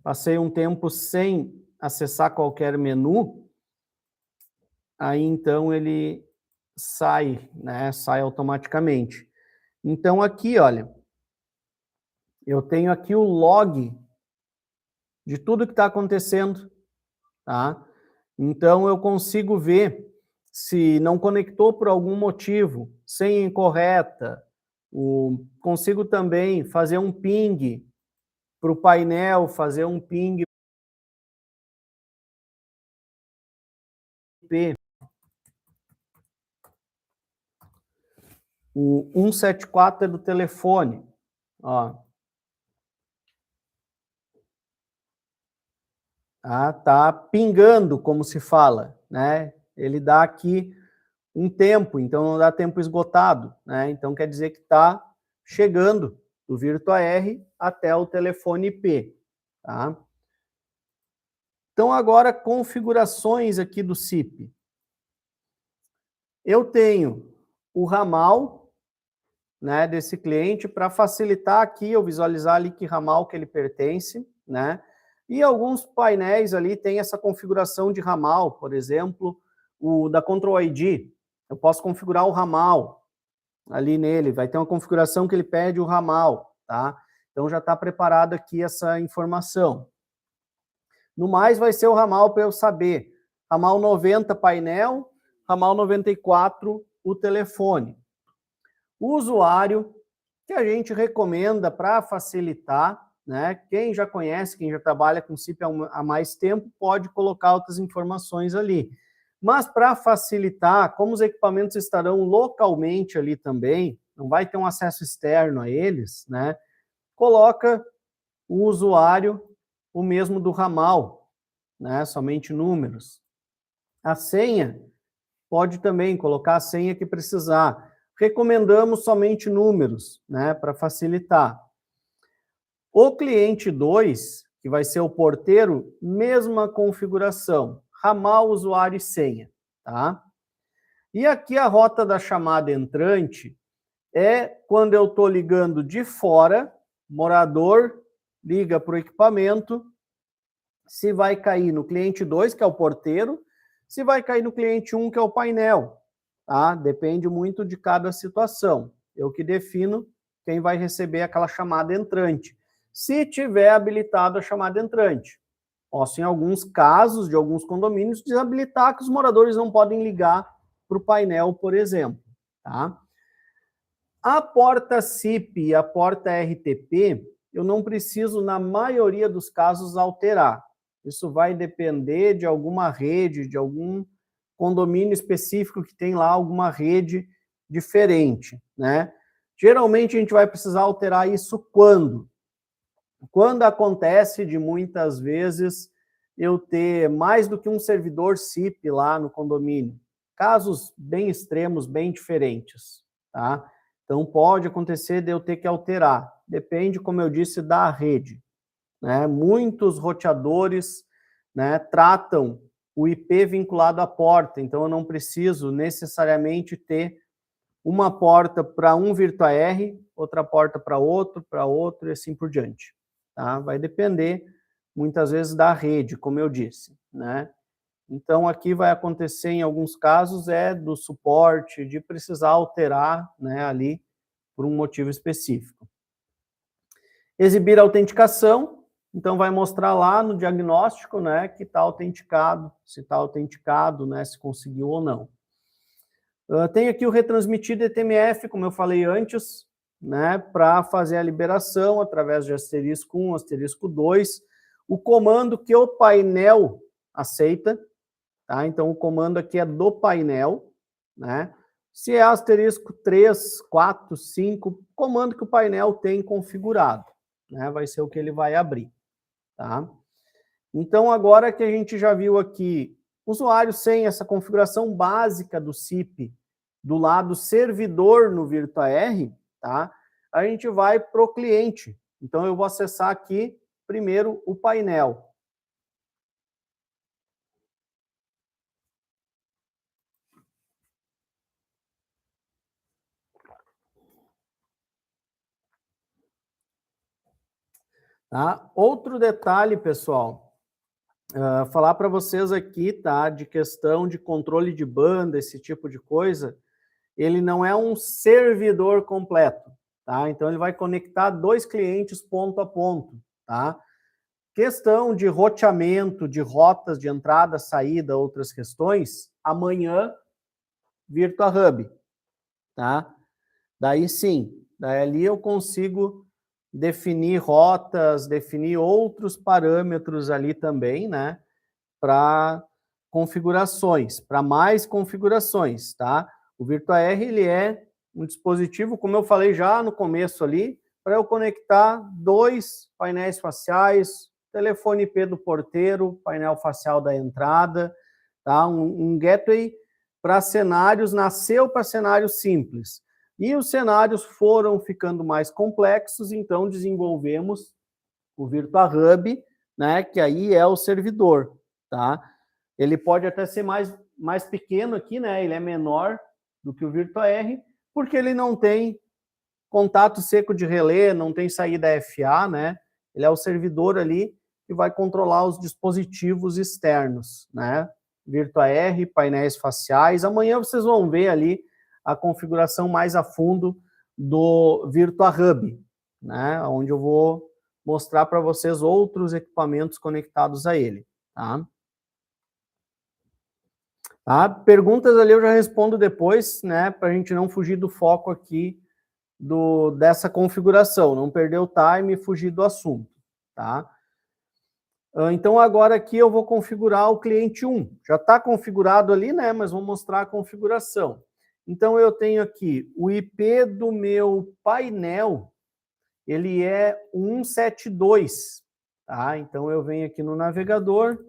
Passei um tempo sem acessar qualquer menu, aí então ele sai, né? Sai automaticamente. Então aqui, olha, eu tenho aqui o log de tudo que está acontecendo, tá? Então eu consigo ver se não conectou por algum motivo, senha incorreta, consigo também fazer um ping para o painel, fazer um ping IP. O 174 é do telefone, ó. Tá pingando, como se fala, né? Ele dá aqui um tempo, então não dá tempo esgotado, né? Então quer dizer que está chegando do VirtuaR até o telefone IP, tá? Então agora configurações aqui do SIP. Eu tenho o ramal, né, desse cliente para facilitar aqui eu visualizar ali que ramal que ele pertence, né? E alguns painéis ali tem essa configuração de ramal, por exemplo, o da Control ID. Eu posso configurar o ramal ali nele, vai ter uma configuração que ele pede o ramal, tá? Então já está preparado aqui essa informação. No mais vai ser o ramal para eu saber. Ramal 90 painel, ramal 94 o telefone. O usuário que a gente recomenda para facilitar, né? Quem já conhece, quem já trabalha com SIP há mais tempo, pode colocar outras informações ali. Mas para facilitar, como os equipamentos estarão localmente ali também, não vai ter um acesso externo a eles, né? Coloca o usuário o mesmo do ramal, né? Somente números. A senha, pode também colocar a senha que precisar. Recomendamos somente números, né? Para facilitar. O cliente 2, que vai ser o porteiro, mesma configuração, ramal, usuário e senha, tá? E aqui a rota da chamada entrante é quando eu estou ligando de fora, morador liga para o equipamento, se vai cair no cliente 2, que é o porteiro, se vai cair no cliente 1, que é o painel, tá? Depende muito de cada situação. Eu que defino quem vai receber aquela chamada entrante. Se tiver habilitado a chamada entrante. Posso, em alguns casos de alguns condomínios, desabilitar que os moradores não podem ligar para o painel, por exemplo. Tá? A porta CIP e a porta RTP, eu não preciso, na maioria dos casos, alterar. Isso vai depender de alguma rede, de algum condomínio específico que tem lá alguma rede diferente, né? Geralmente a gente vai precisar alterar isso quando? Quando acontece de muitas vezes eu ter mais do que um servidor CIP lá no condomínio. Casos bem extremos, bem diferentes, tá? Então pode acontecer de eu ter que alterar. Depende, como eu disse, da rede, né? Muitos roteadores, né, tratam o IP vinculado à porta, então eu não preciso necessariamente ter uma porta para um VirtuaR, outra porta para outro e assim por diante. Tá? Vai depender, muitas vezes, da rede, como eu disse, né? Então, aqui vai acontecer, em alguns casos, do suporte, de precisar alterar, né, ali, por um motivo específico. Exibir a autenticação, então vai mostrar lá no diagnóstico, né, que está autenticado, se está autenticado, né, se conseguiu ou não. Tem aqui o retransmitir DTMF, como eu falei antes, né, para fazer a liberação através de *1, *2, o comando que o painel aceita, tá? Então o comando aqui é do painel, né? Se é *3, 4, 5, comando que o painel tem configurado, né? Vai ser o que ele vai abrir, tá? Então agora que a gente já viu aqui usuário sem essa configuração básica do CIP do lado servidor no VirtuaR, tá? A gente vai para o cliente. Então, eu vou acessar aqui, primeiro, o painel. Tá? Outro detalhe, pessoal, falar para vocês aqui, tá? De questão de controle de banda, esse tipo de coisa, ele não é um servidor completo, tá? Então, ele vai conectar 2 clientes ponto a ponto, tá? Questão de roteamento, de rotas de entrada, saída, outras questões, amanhã, VirtuaHub, tá? Daí sim, daí ali eu consigo definir rotas, definir outros parâmetros ali também, né? Para configurações, para mais configurações, tá? O VirtuaR, ele é um dispositivo, como eu falei já no começo ali, para eu conectar 2 painéis faciais, telefone IP do porteiro, painel facial da entrada, tá? Um gateway para cenários, nasceu para cenários simples. E os cenários foram ficando mais complexos, então desenvolvemos o VirtuaHub, né, que aí é o servidor, tá? Ele pode até ser mais pequeno aqui, né? Ele é menor do que o VirtuaR, porque ele não tem contato seco de relé, não tem saída FA, né? Ele é o servidor ali que vai controlar os dispositivos externos, né? VirtuaR, painéis faciais. Amanhã vocês vão ver ali a configuração mais a fundo do VirtuaHub, né? Onde eu vou mostrar para vocês outros equipamentos conectados a ele, tá? Perguntas ali eu já respondo depois, né? Para a gente não fugir do foco aqui dessa configuração, não perder o time e fugir do assunto, tá? Então, agora aqui eu vou configurar o cliente 1. Já está configurado ali, né? Mas vou mostrar a configuração. Então, eu tenho aqui o IP do meu painel, ele é 172, tá? Então, eu venho aqui no navegador.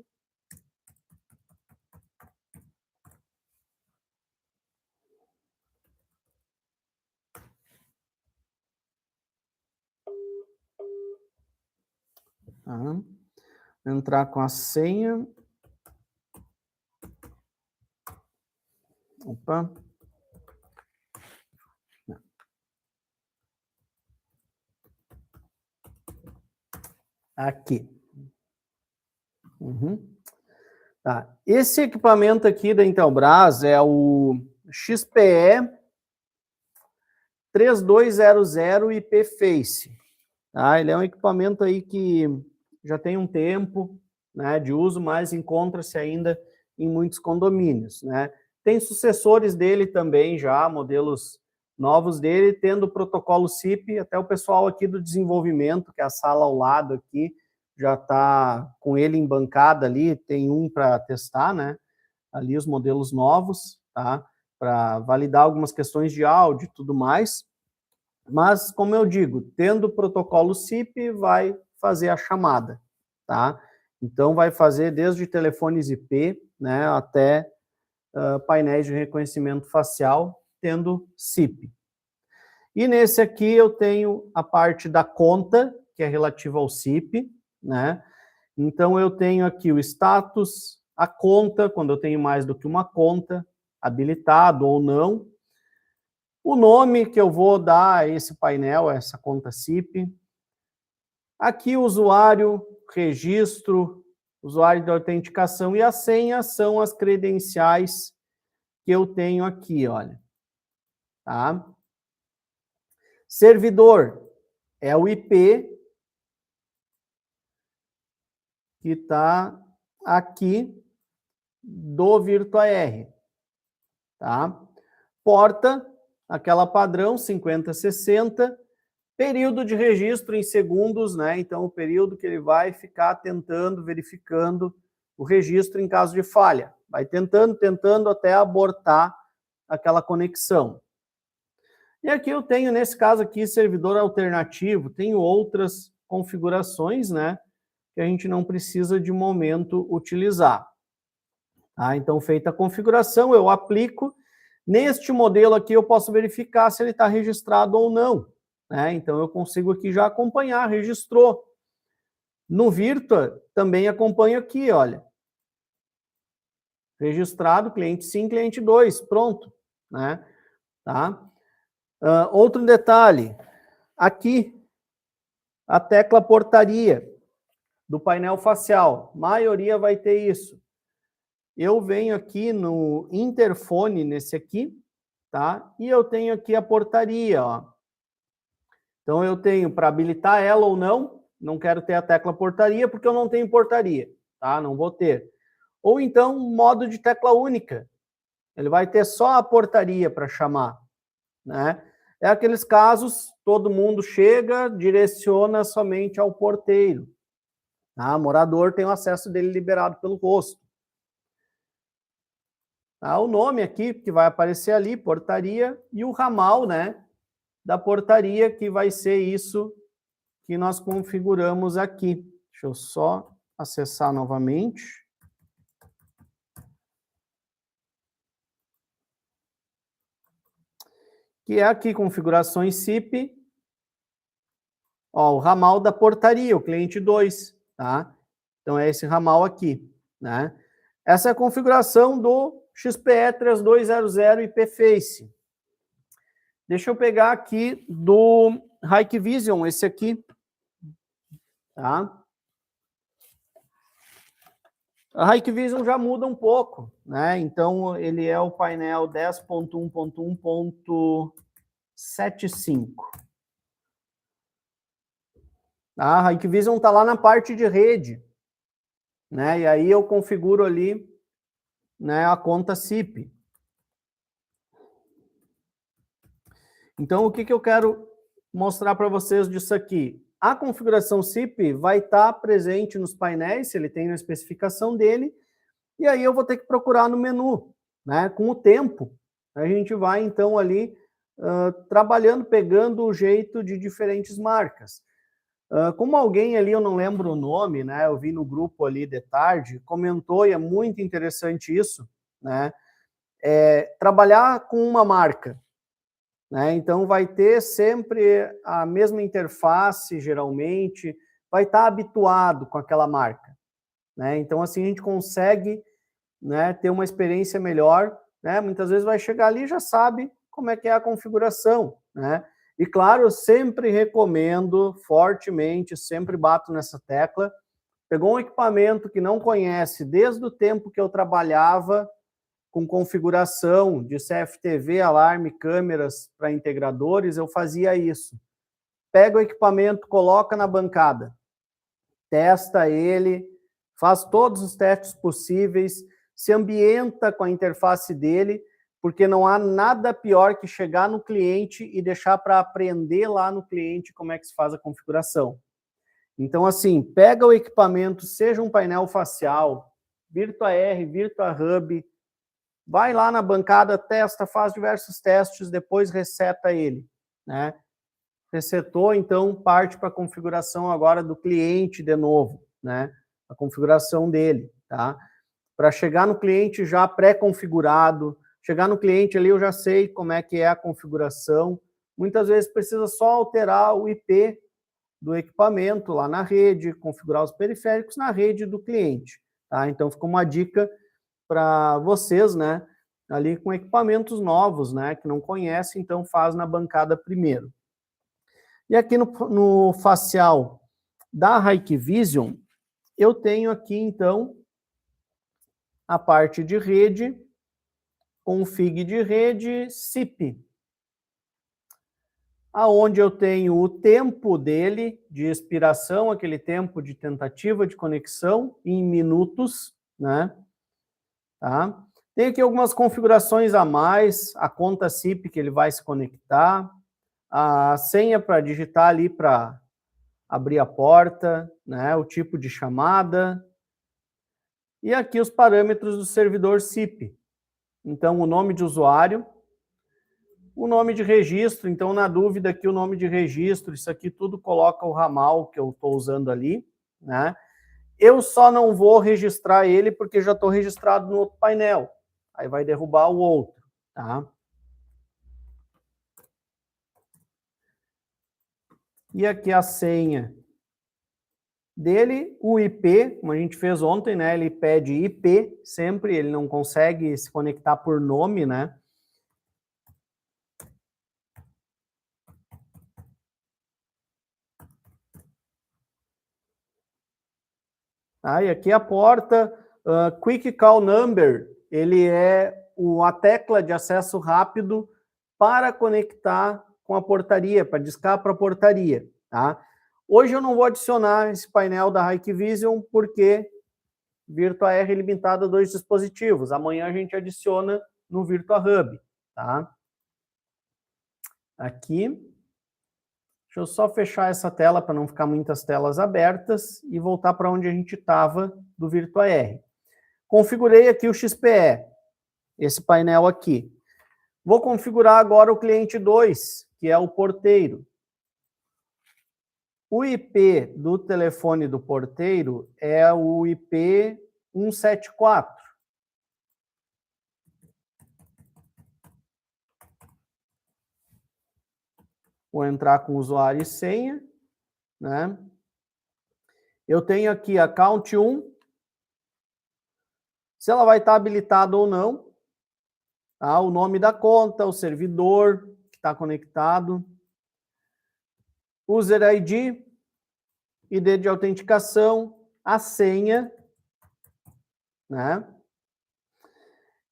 Tá? Entrar com a senha. Opa. Aqui. Tá. Esse equipamento aqui da Intelbras é o XPE 3200 IP Face. Tá? Ele é um equipamento aí que já tem um tempo, né, de uso, mas encontra-se ainda em muitos condomínios, né. Tem sucessores dele também já, modelos novos dele, tendo o protocolo SIP, até o pessoal aqui do desenvolvimento, que é a sala ao lado aqui, já está com ele em bancada ali, tem um para testar, né, ali os modelos novos, tá, para validar algumas questões de áudio e tudo mais. Mas, como eu digo, tendo o protocolo SIP, vai fazer a chamada, tá? Então, vai fazer desde telefones IP, né, até painéis de reconhecimento facial, tendo SIP. E nesse aqui eu tenho a parte da conta, que é relativa ao SIP, né? Então, eu tenho aqui o status, a conta, quando eu tenho mais do que uma conta, habilitado ou não, o nome que eu vou dar a esse painel, a essa conta SIP. Aqui o usuário, registro, usuário de autenticação e a senha são as credenciais que eu tenho aqui, olha. Tá? Servidor é o IP que está aqui do VirtuaR. Tá? Porta, aquela padrão, 5060. Período de registro em segundos, né? Então, o período que ele vai ficar tentando, verificando o registro em caso de falha. Vai tentando até abortar aquela conexão. E aqui eu tenho, nesse caso aqui, servidor alternativo. Tenho outras configurações, né? Que a gente não precisa de momento utilizar. Tá? Então, feita a configuração, eu aplico. Neste modelo aqui, eu posso verificar se ele está registrado ou não. Né? Então, eu consigo aqui já acompanhar, registrou. No Virtua, também acompanho aqui, olha. Registrado, cliente sim, cliente 2, pronto. Né? Tá? Outro detalhe, aqui, a tecla portaria do painel facial, maioria vai ter isso. Eu venho aqui no interfone, nesse aqui, tá? E eu tenho aqui a portaria, ó. Então, eu tenho para habilitar ela ou não quero ter a tecla portaria, porque eu não tenho portaria, tá? Não vou ter. Ou então, modo de tecla única. Ele vai ter só a portaria para chamar, né? É aqueles casos, todo mundo chega, direciona somente ao porteiro. Tá? O morador tem o acesso dele liberado pelo rosto. Tá? O nome aqui, que vai aparecer ali, portaria, e o ramal, né? Da portaria, que vai ser isso que nós configuramos aqui. Deixa eu só acessar novamente. Que é aqui, configurações SIP. Ó, o ramal da portaria, o cliente 2, tá? Então, é esse ramal aqui, né? Essa é a configuração do XPE 3200 IPFace. Deixa eu pegar aqui do Hikvision, esse aqui, tá? A Hikvision já muda um pouco, né? Então, ele é o painel 10.1.1.75. A Hikvision está lá na parte de rede, né? E aí eu configuro ali, né, a conta SIP. Então, o que eu quero mostrar para vocês disso aqui? A configuração SIP vai estar presente nos painéis, se ele tem a especificação dele, e aí eu vou ter que procurar no menu, né? Com o tempo, a gente vai, então, ali trabalhando, pegando o jeito de diferentes marcas. Como alguém ali, eu não lembro o nome, né? Eu vi no grupo ali de tarde, comentou, e é muito interessante isso, né? Trabalhar com uma marca, né? Então, vai ter sempre a mesma interface, geralmente, vai estar habituado com aquela marca, né? Então, assim, a gente consegue, né, ter uma experiência melhor, né? Muitas vezes vai chegar ali e já sabe como é que é a configuração, né? E, claro, eu sempre recomendo fortemente, sempre bato nessa tecla, pegou um equipamento que não conhece desde o tempo que eu trabalhava com configuração de CFTV, alarme, câmeras para integradores, eu fazia isso. Pega o equipamento, coloca na bancada, testa ele, faz todos os testes possíveis, se ambienta com a interface dele, porque não há nada pior que chegar no cliente e deixar para aprender lá no cliente como é que se faz a configuração. Então, assim, pega o equipamento, seja um painel facial, VirtuaR, VirtuaHub, vai lá na bancada, testa, faz diversos testes, depois reseta ele, né? Resetou, então parte para a configuração agora do cliente de novo, né? A configuração dele, tá? Para chegar no cliente já pré-configurado, chegar no cliente ali eu já sei como é que é a configuração. Muitas vezes precisa só alterar o IP do equipamento lá na rede, configurar os periféricos na rede do cliente, tá? Então fica uma dica para vocês, né? Ali com equipamentos novos, né? Que não conhecem, então faz na bancada primeiro. E aqui no facial da Hikvision, eu tenho aqui, então, a parte de rede, config de rede, SIP, aonde eu tenho o tempo dele de expiração, aquele tempo de tentativa de conexão, em minutos, né? Tá? Tem aqui algumas configurações a mais, a conta SIP que ele vai se conectar, a senha para digitar ali para abrir a porta, né, o tipo de chamada, e aqui os parâmetros do servidor SIP. Então, o nome de usuário, o nome de registro, então, na dúvida aqui, o nome de registro, isso aqui tudo coloca o ramal que eu estou usando ali, né? Eu só não vou registrar ele porque já estou registrado no outro painel. Aí vai derrubar o outro, tá? E aqui a senha dele, o IP, como a gente fez ontem, né? Ele pede IP sempre, ele não consegue se conectar por nome, né? Ah, e aqui a porta, Quick Call Number, ele é a tecla de acesso rápido para conectar com a portaria, para discar para a portaria, tá? Hoje eu não vou adicionar esse painel da Hikvision porque VirtuaR é limitado a 2 dispositivos. Amanhã a gente adiciona no VirtuaHub, tá? Aqui. Deixa eu só fechar essa tela para não ficar muitas telas abertas e voltar para onde a gente estava do VirtuaR. Configurei aqui o XPE, esse painel aqui. Vou configurar agora o cliente 2, que é o porteiro. O IP do telefone do porteiro é o IP 174. Vou entrar com usuário e senha, né? Eu tenho aqui account 1, se ela vai estar habilitada ou não, tá? O nome da conta, o servidor que está conectado, user ID, ID de autenticação, a senha, né?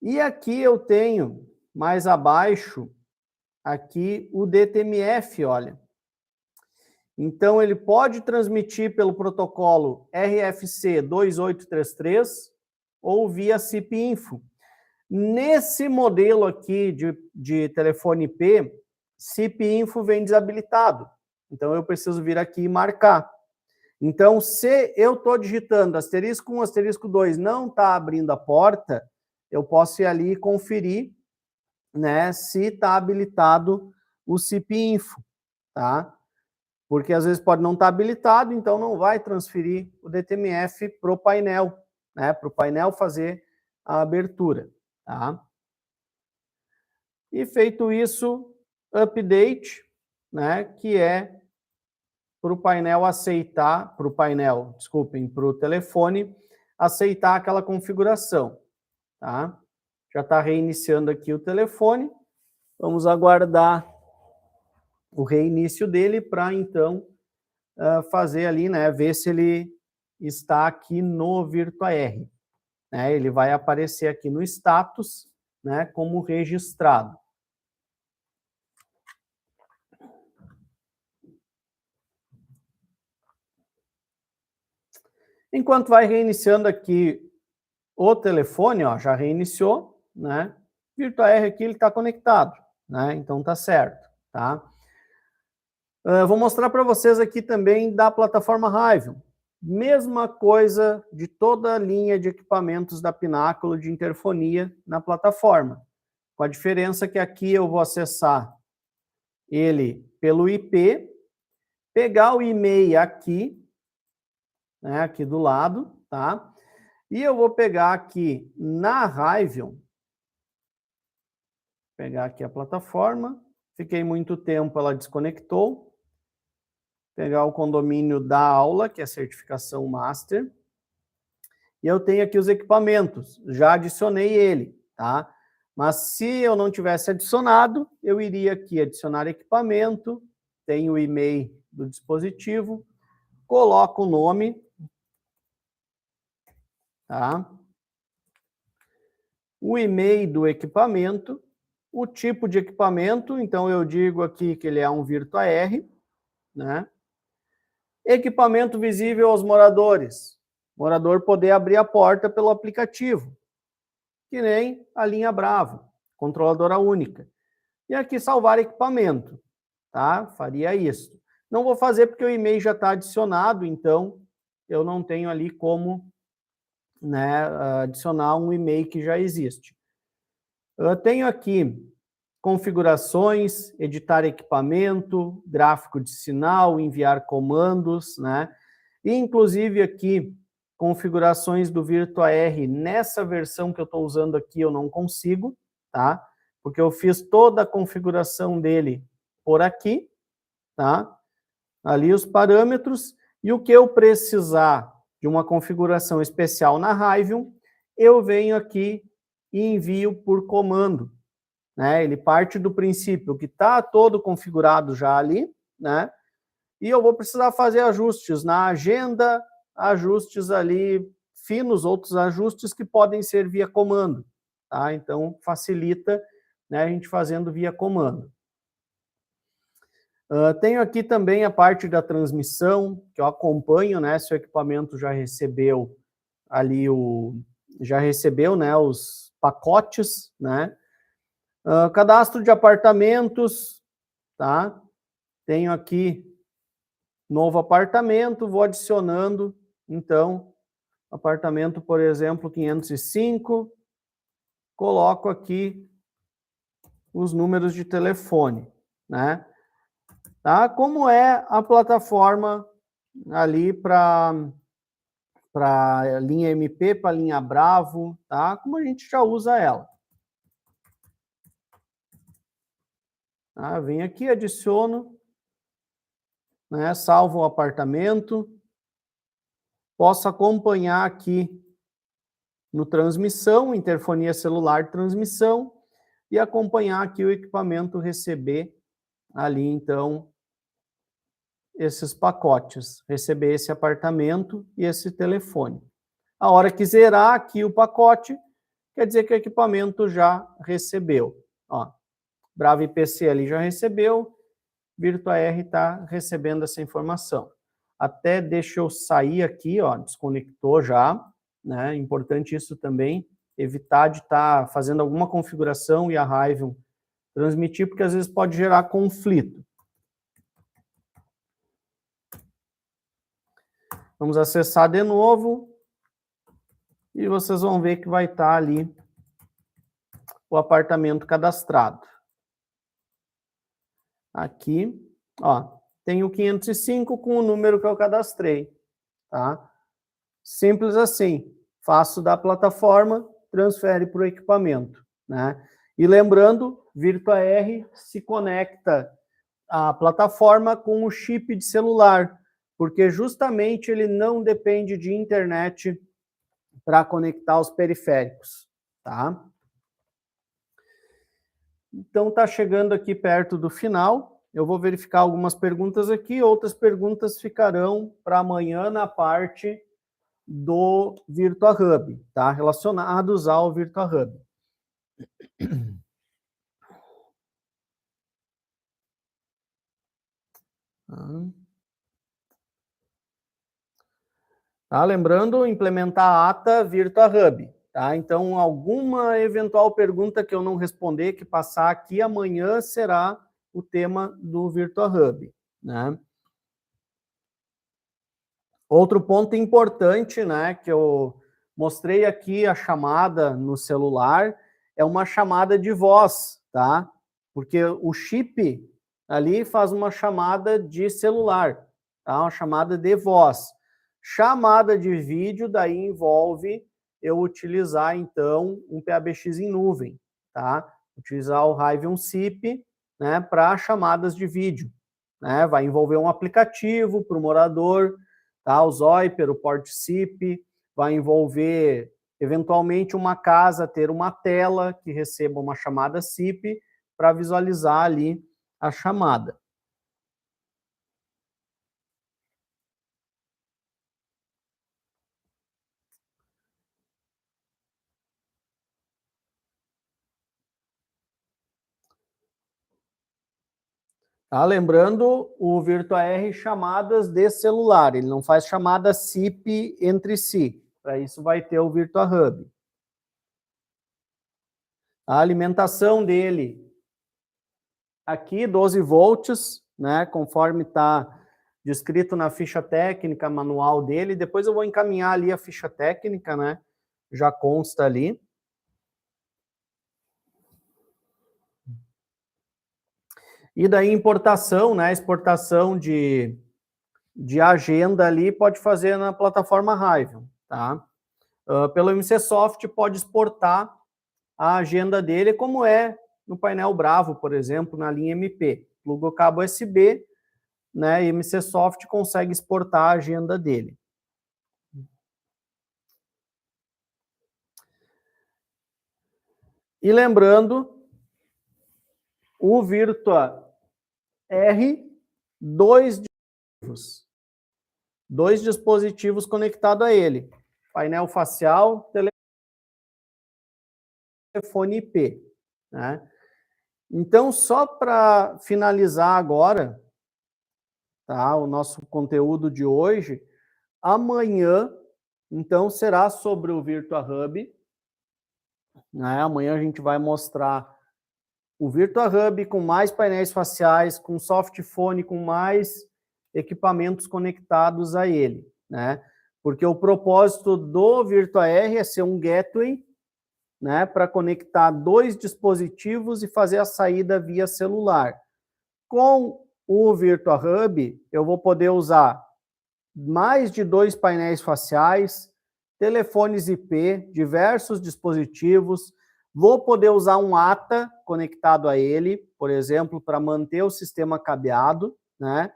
E aqui eu tenho, mais abaixo, aqui o DTMF, olha. Então, ele pode transmitir pelo protocolo RFC 2833 ou via CIP-info. Nesse modelo aqui de telefone IP, CIP-info vem desabilitado. Então, eu preciso vir aqui e marcar. Então, se eu estou digitando asterisco 1, asterisco 2, não está abrindo a porta, eu posso ir ali e conferir, né, se está habilitado o CIP-info, tá? Porque às vezes pode não estar habilitado, então não vai transferir o DTMF para o painel, né, para o painel fazer a abertura, tá? E feito isso, update, né, que é para o painel aceitar, para o telefone aceitar aquela configuração, tá? Já está reiniciando aqui o telefone, vamos aguardar o reinício dele para, então, fazer ali, né, ver se ele está aqui no VirtuaR. Né, ele vai aparecer aqui no status, né, como registrado. Enquanto vai reiniciando aqui o telefone, ó, já reiniciou, né? VirtuaR aqui ele está conectado, né? Então tá certo, tá? Vou mostrar para vocês aqui também da plataforma Hyvion. Mesma coisa de toda a linha de equipamentos da Pináculo de interfonia na plataforma. Com a diferença que aqui eu vou acessar ele pelo IP, pegar o e-mail aqui, né, aqui do lado, tá? E eu vou pegar aqui na Hyvion, pegar aqui a plataforma, fiquei muito tempo, ela desconectou, pegar o condomínio da aula, que é a certificação Master, e eu tenho aqui os equipamentos, já adicionei ele, tá? Mas se eu não tivesse adicionado, eu iria aqui adicionar equipamento, tenho o e-mail do dispositivo, coloco o nome, tá? O e-mail do equipamento, o tipo de equipamento, então eu digo aqui que ele é um VirtuaR, né? Equipamento visível aos moradores. Morador poder abrir a porta pelo aplicativo, que nem a linha Bravo, controladora única. E aqui salvar equipamento, tá? Faria isso. Não vou fazer porque o e-mail já está adicionado, então eu não tenho ali como, né, adicionar um e-mail que já existe. Eu tenho aqui configurações, editar equipamento, gráfico de sinal, enviar comandos, né? E, inclusive, aqui, configurações do VirtuaR nessa versão que eu estou usando aqui, eu não consigo, tá? Porque eu fiz toda a configuração dele por aqui, tá? Ali os parâmetros, e o que eu precisar de uma configuração especial na Hyvion, eu venho aqui e envio por comando, né? Ele parte do princípio que está todo configurado já ali, né? E eu vou precisar fazer ajustes na agenda, ajustes ali finos, outros ajustes que podem ser via comando, tá? Então facilita, né, a gente fazendo via comando. Tenho aqui também a parte da transmissão, que eu acompanho, né, se o equipamento já recebeu ali já recebeu, né, os pacotes, né? Cadastro de apartamentos, tá? Tenho aqui novo apartamento, vou adicionando, então, apartamento, por exemplo, 505, coloco aqui os números de telefone, né? Tá? Como é a plataforma ali para linha MP, para linha Bravo, tá? Como a gente já usa ela. Tá? Venho aqui, adiciono, né? Salvo o apartamento, posso acompanhar aqui no transmissão, interfonia celular transmissão, e acompanhar aqui o equipamento receber ali, então, esses pacotes, receber esse apartamento e esse telefone. A hora que zerar aqui o pacote, quer dizer que o equipamento já recebeu. Ó, Bravo IPC ali já recebeu, VirtuaR está recebendo essa informação. Até deixa eu sair aqui, ó, desconectou já, né? Importante isso também, evitar de estar fazendo alguma configuração e a Hyvion transmitir, porque às vezes pode gerar conflito. Vamos acessar de novo e vocês vão ver que vai estar ali o apartamento cadastrado. Aqui, ó, tem o 505 com o número que eu cadastrei, tá? Simples assim, faço da plataforma, transfere para o equipamento, né? E lembrando, VirtuaR se conecta à plataforma com o chip de celular, porque justamente ele não depende de internet para conectar os periféricos, tá? Então, está chegando aqui perto do final. Eu vou verificar algumas perguntas aqui, outras perguntas ficarão para amanhã na parte do VirtuaHub, tá? Relacionados ao VirtuaHub. Tá? Lembrando, implementar a ata Virtua Hub. Tá? Então, alguma eventual pergunta que eu não responder, que passar aqui amanhã, será o tema do Virtua Hub. Né? Outro ponto importante, né, que eu mostrei aqui, a chamada no celular, é uma chamada de voz, tá? Porque o chip ali faz uma chamada de celular, tá? Uma chamada de voz. Chamada de vídeo, daí envolve eu utilizar, então, um PABX em nuvem, tá? Utilizar o Raven SIP, né, para chamadas de vídeo, né? Vai envolver um aplicativo para o morador, tá? O Zoiper, o PortSIP, vai envolver, eventualmente, uma casa ter uma tela que receba uma chamada SIP para visualizar ali a chamada. Tá? Lembrando, o VirtuaR chamadas de celular, ele não faz chamada SIP entre si. Para isso vai ter o Virtua Hub. A alimentação dele, aqui 12 volts, né, conforme está descrito na ficha técnica manual dele. Depois eu vou encaminhar ali a ficha técnica, né, já consta ali. E daí importação, né, exportação de agenda ali pode fazer na plataforma Raven, tá? Pelo MCsoft pode exportar a agenda dele, como é no painel Bravo, por exemplo, na linha MP. Pluga o cabo USB, né, e MCsoft consegue exportar a agenda dele. E lembrando, o Virtua R, dois dispositivos conectados a ele. Painel facial, telefone IP. Né? Então, só para finalizar agora, tá, o nosso conteúdo de hoje, amanhã, então, será sobre o Virtua Hub. Né? Amanhã a gente vai mostrar o Virtua Hub com mais painéis faciais, com softphone, com mais equipamentos conectados a ele, né? Porque o propósito do VirtuaR é ser um gateway, né, para conectar dois dispositivos e fazer a saída via celular. Com o Virtua Hub, eu vou poder usar mais de 2 painéis faciais, telefones IP, diversos dispositivos. Vou poder usar um ATA conectado a ele, por exemplo, para manter o sistema cabeado, né?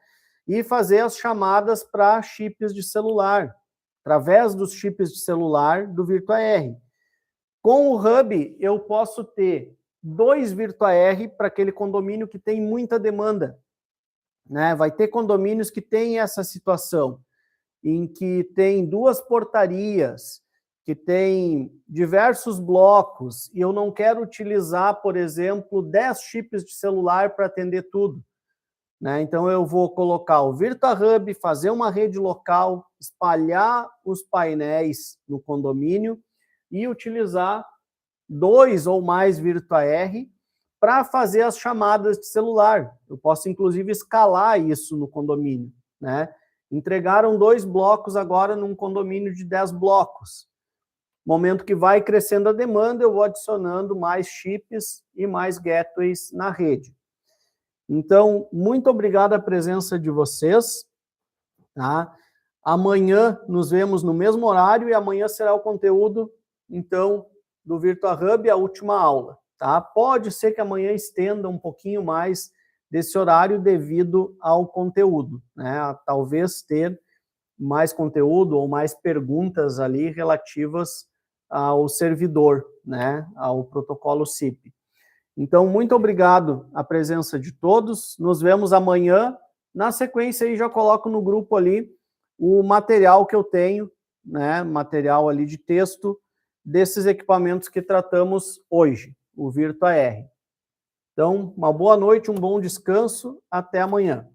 E fazer as chamadas para chips de celular, através dos chips de celular do VirtuaR. Com o Hub, eu posso ter 2 VirtuaR para aquele condomínio que tem muita demanda, né? Vai ter condomínios que têm essa situação, em que tem 2 portarias, que tem diversos blocos, e eu não quero utilizar, por exemplo, 10 chips de celular para atender tudo. Né? Então, eu vou colocar o Virtua Hub, fazer uma rede local, espalhar os painéis no condomínio e utilizar 2 ou mais VirtuaR para fazer as chamadas de celular. Eu posso, inclusive, escalar isso no condomínio, né? Entregaram 2 blocos agora num condomínio de 10 blocos. Momento que vai crescendo a demanda, eu vou adicionando mais chips e mais gateways na rede. Então, muito obrigado a presença de vocês. Tá? Amanhã nos vemos no mesmo horário e amanhã será o conteúdo, então, do Virtua Hub, a última aula. Tá? Pode ser que amanhã estenda um pouquinho mais desse horário devido ao conteúdo, né? A talvez ter mais conteúdo ou mais perguntas ali relativas ao servidor, né? Ao protocolo SIP. Então, muito obrigado a presença de todos. Nos vemos amanhã. Na sequência, aí já coloco no grupo ali o material que eu tenho, né? Material ali de texto desses equipamentos que tratamos hoje, o VirtuaR. Então, uma boa noite, um bom descanso, até amanhã.